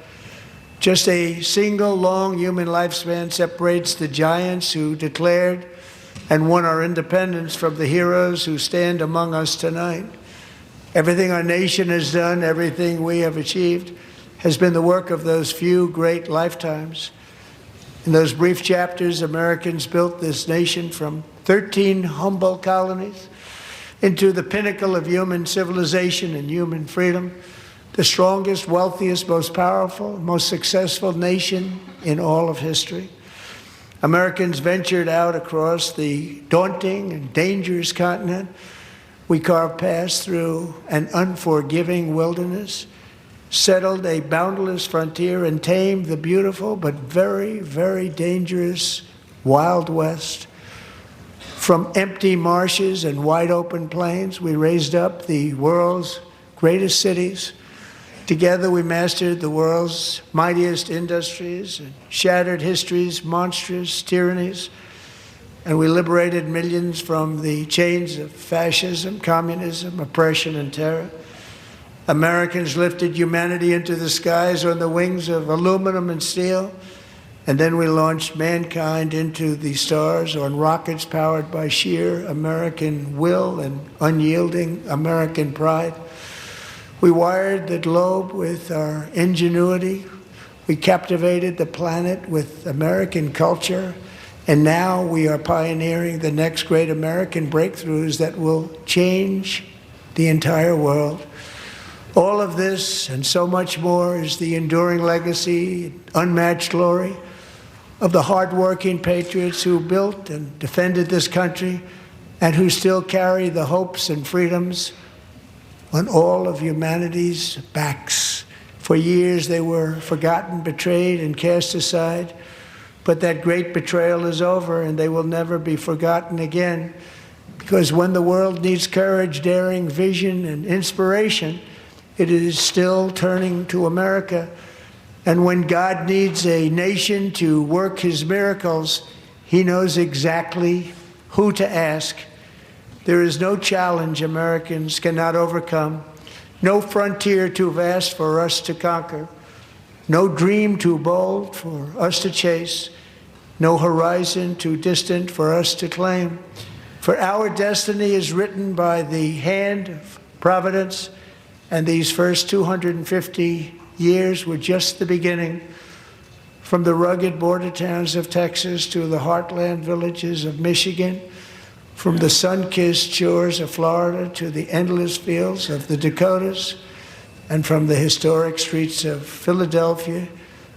Just a single long human lifespan separates the giants who declared and won our independence from the heroes who stand among us tonight. Everything our nation has done, everything we have achieved, has been the work of those few great lifetimes. In those brief chapters, Americans built this nation from 13 humble colonies into the pinnacle of human civilization and human freedom, the strongest, wealthiest, most powerful, most successful nation in all of history. Americans ventured out across the daunting and dangerous continent. We carved paths through an unforgiving wilderness, settled a boundless frontier, and tamed the beautiful but very, very dangerous Wild West. From empty marshes and wide open plains, we raised up the world's greatest cities. Together, we mastered the world's mightiest industries and shattered history's monstrous tyrannies. And we liberated millions from the chains of fascism, communism, oppression, and terror. Americans lifted humanity into the skies on the wings of aluminum and steel. And then we launched mankind into the stars on rockets powered by sheer American will and unyielding American pride. We wired the globe with our ingenuity. We captivated the planet with American culture. And now we are pioneering the next great American breakthroughs that will change the entire world. All of this and so much more is the enduring legacy, unmatched glory of the hardworking patriots who built and defended this country and who still carry the hopes and freedoms on all of humanity's backs. For years they were forgotten, betrayed, and cast aside. But that great betrayal is over, and they will never be forgotten again. Because when the world needs courage, daring, vision, and inspiration, it is still turning to America. And when God needs a nation to work his miracles, he knows exactly who to ask. There is no challenge Americans cannot overcome, no frontier too vast for us to conquer, no dream too bold for us to chase, no horizon too distant for us to claim. For our destiny is written by the hand of providence, and these first 250 years were just the beginning. From the rugged border towns of Texas to the heartland villages of Michigan, from the sun-kissed shores of Florida to the endless fields of the Dakotas, and from the historic streets of Philadelphia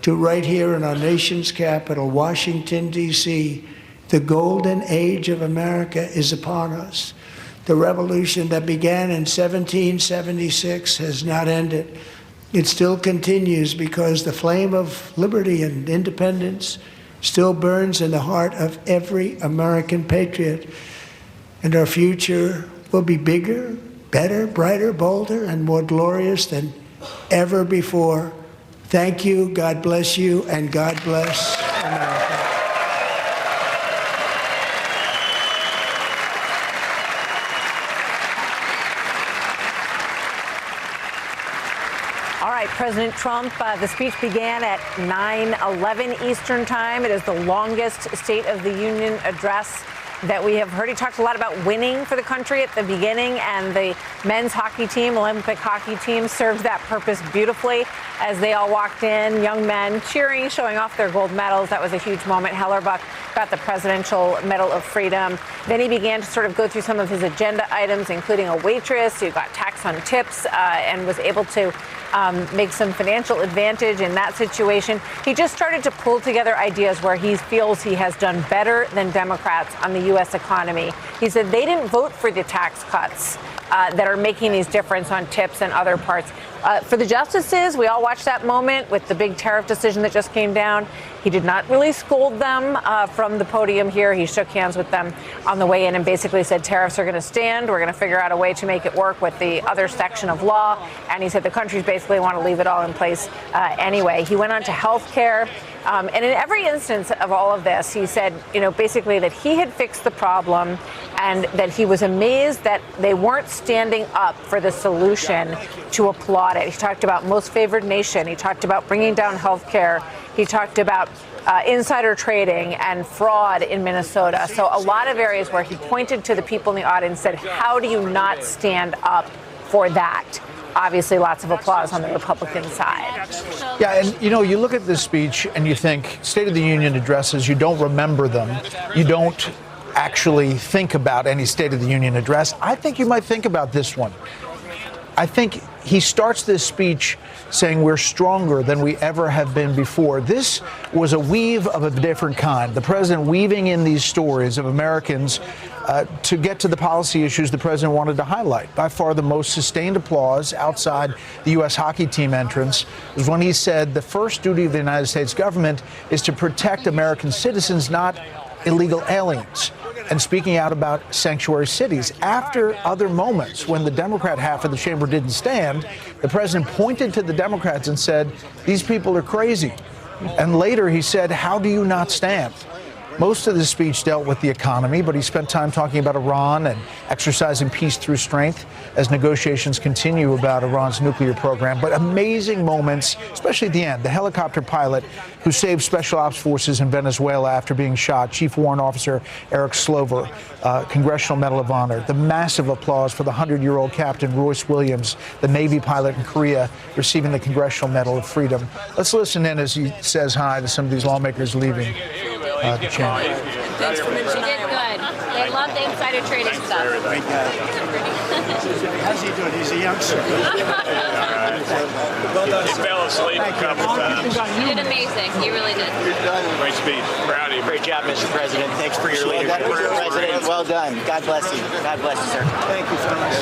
to right here in our nation's capital, Washington, D.C., the golden age of America is upon us. The revolution that began in 1776 has not ended. It still continues because the flame of liberty and independence still burns in the heart of every American patriot. And our future will be bigger, better, brighter, bolder, and more glorious than ever before. Thank you, God bless you, and God bless America. All right, President Trump, the speech began at 9:11 Eastern Time. It is the longest State of the Union address that we have heard. He talked a lot about winning for the country at the beginning, and the men's hockey team, Olympic hockey team, served that purpose beautifully as they all walked in, young men cheering, showing off their gold medals. That was a huge moment. Hellerbuck got the Presidential Medal of Freedom. Then he began to sort of go through some of his agenda items, including a waitress who got tax on tips and was able to make some financial advantage in that situation. He just started to pull together ideas where he feels he has done better than Democrats on the U.S. economy. He said they didn't vote for the tax cuts that are making these difference on tips and other parts. For the justices, we all watched that moment with the big tariff decision that just came down. He did not really scold them from the podium here. He shook hands with them on the way in and basically said tariffs are going to stand. We're going to figure out a way to make it work with the other section of law. And he said the countries basically want to leave it all in place anyway. He went on to health care. And in every instance of all of this, he said, basically that he had fixed the problem and that he was amazed that they weren't standing up for the solution to applaud it. He talked about most favored nation. He talked about bringing down health care. He talked about insider trading and fraud in Minnesota. So a lot of areas where he pointed to the people in the audience and said, how do you not stand up for that? Obviously, lots of applause on the Republican side. Yeah, and you look at this speech and you think State of the Union addresses, you don't remember them. You don't actually think about any State of the Union address. I think you might think about this one. I think he starts this speech saying we're stronger than we ever have been before. This was a weave of a different kind. The president weaving in these stories of Americans to get to the policy issues the president wanted to highlight. By far the most sustained applause outside the U.S. hockey team entrance was when he said the first duty of the United States government is to protect American citizens, not illegal aliens. And speaking out about sanctuary cities. After other moments when the Democrat half of the chamber didn't stand, the president pointed to the Democrats and said, these people are crazy. And later he said, how do you not stand? Most of the speech dealt with the economy, but he spent time talking about Iran and exercising peace through strength as negotiations continue about Iran's nuclear program. But amazing moments, especially at the end. The helicopter pilot who saved Special Ops Forces in Venezuela after being shot, Chief Warrant Officer Eric Slover, Congressional Medal of Honor. The massive applause for the 100-year-old Captain Royce Williams, the Navy pilot in Korea, receiving the Congressional Medal of Freedom. Let's listen in as he says hi to some of these lawmakers leaving the chamber. Thanks for mentioning it. Good. They love the insider trading stuff. Great guy. How's he doing? He's a youngster. He fell asleep a couple times. You did amazing. You really did. Great speech. Proud of you. Great job, Mr. President. Thanks for your leadership. Mr. President, well done. God bless you. God bless you, sir. Thank you so much.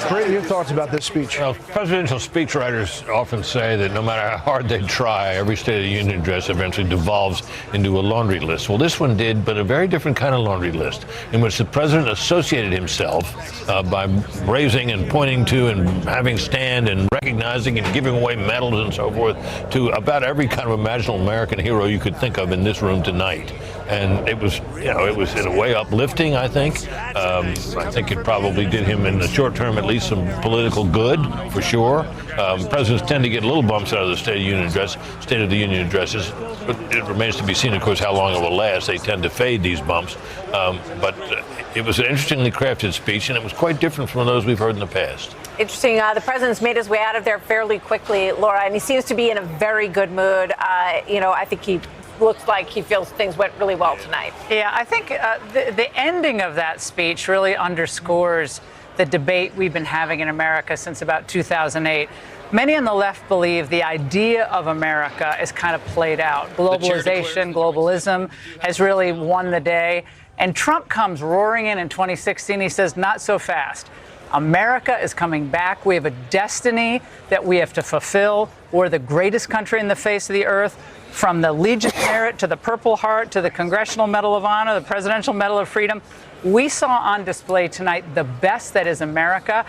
Brett, your thoughts about this speech? Well, presidential speechwriters often say that no matter how hard they try, every State of the Union address eventually devolves into a laundry list. Well, this one did, but a very different kind of laundry list, in which the president associated himself by raising and pointing to and having stand and recognizing and giving away medals and so forth to about every kind of imaginable American hero you could think of in this room tonight. And it was, it was in a way uplifting, I think. I think it probably did him in the short term at least some political good, for sure. Presidents tend to get little bumps out of the State of the Union addresses, but it remains to be seen, of course, how long it will last. They tend to fade, these bumps. But it was an interestingly crafted speech, and it was quite different from those we've heard in the past. Interesting. The president's made his way out of there fairly quickly, Laura, and he seems to be in a very good mood. I think he looks like he feels things went really well tonight. Yeah, I think the ending of that speech really underscores the debate we've been having in America since about 2008. Many on the left believe the idea of America is kind of played out. Globalization, globalism has really won the day. And Trump comes roaring in 2016. He says, not so fast. America is coming back. We have a destiny that we have to fulfill. We're the greatest country in the face of the earth. From the Legion of Merit to the Purple Heart to the Congressional Medal of Honor, the Presidential Medal of Freedom, we saw on display tonight the best that is America.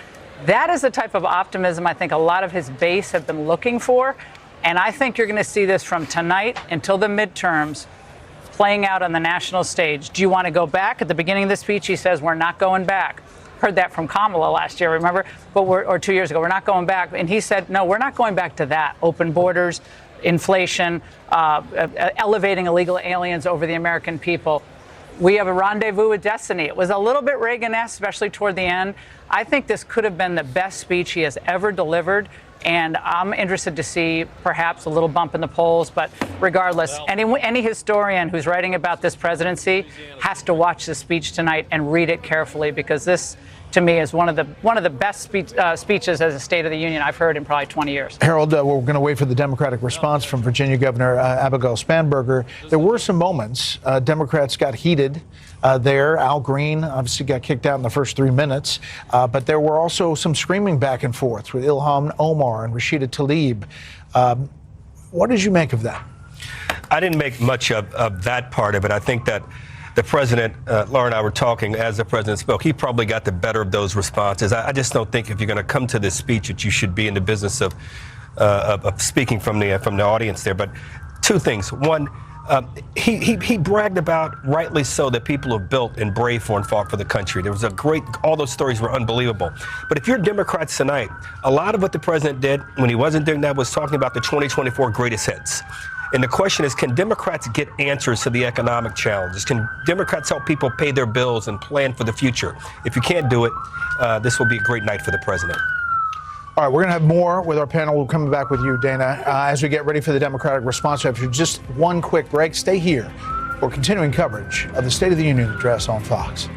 That is the type of optimism I think a lot of his base have been looking for. And I think you're going to see this from tonight until the midterms playing out on the national stage. Do you want to go back? At the beginning of the speech, he says, we're not going back. Heard that from Kamala last year, remember? Or 2 years ago, we're not going back. And he said, no, we're not going back to that. Open borders, inflation, elevating illegal aliens over the American people. We have a rendezvous with destiny. It was a little bit Reagan-esque, especially toward the end. I think this could have been the best speech he has ever delivered. And I'm interested to see perhaps a little bump in the polls. But regardless, any historian who's writing about this presidency has to watch this speech tonight and read it carefully, because this, to me, is one of the best speeches as a State of the Union I've heard in probably 20 years. Harold, we're going to wait for the Democratic response from Virginia Governor Abigail Spanberger. There were some moments. Democrats got heated there. Al Green obviously got kicked out in the first 3 minutes. But there were also some screaming back and forth with Ilhan Omar and Rashida Tlaib. What did you make of that? I didn't make much of that part of it. I think that the president, Laura and I were talking as the president spoke, he probably got the better of those responses. I just don't think if you're going to come to this speech that you should be in the business of speaking from the audience there. But two things. One, he bragged about, rightly so, that people have built and braved for and fought for the country. There was all those stories were unbelievable. But if you're Democrats tonight, a lot of what the president did when he wasn't doing that was talking about the 2024 greatest hits. And the question is, can Democrats get answers to the economic challenges? Can Democrats help people pay their bills and plan for the future? If you can't do it, this will be a great night for the president. All right, we're going to have more with our panel. We'll come back with you, Dana, as we get ready for the Democratic response. After just one quick break, stay here for continuing coverage of the State of the Union address on Fox.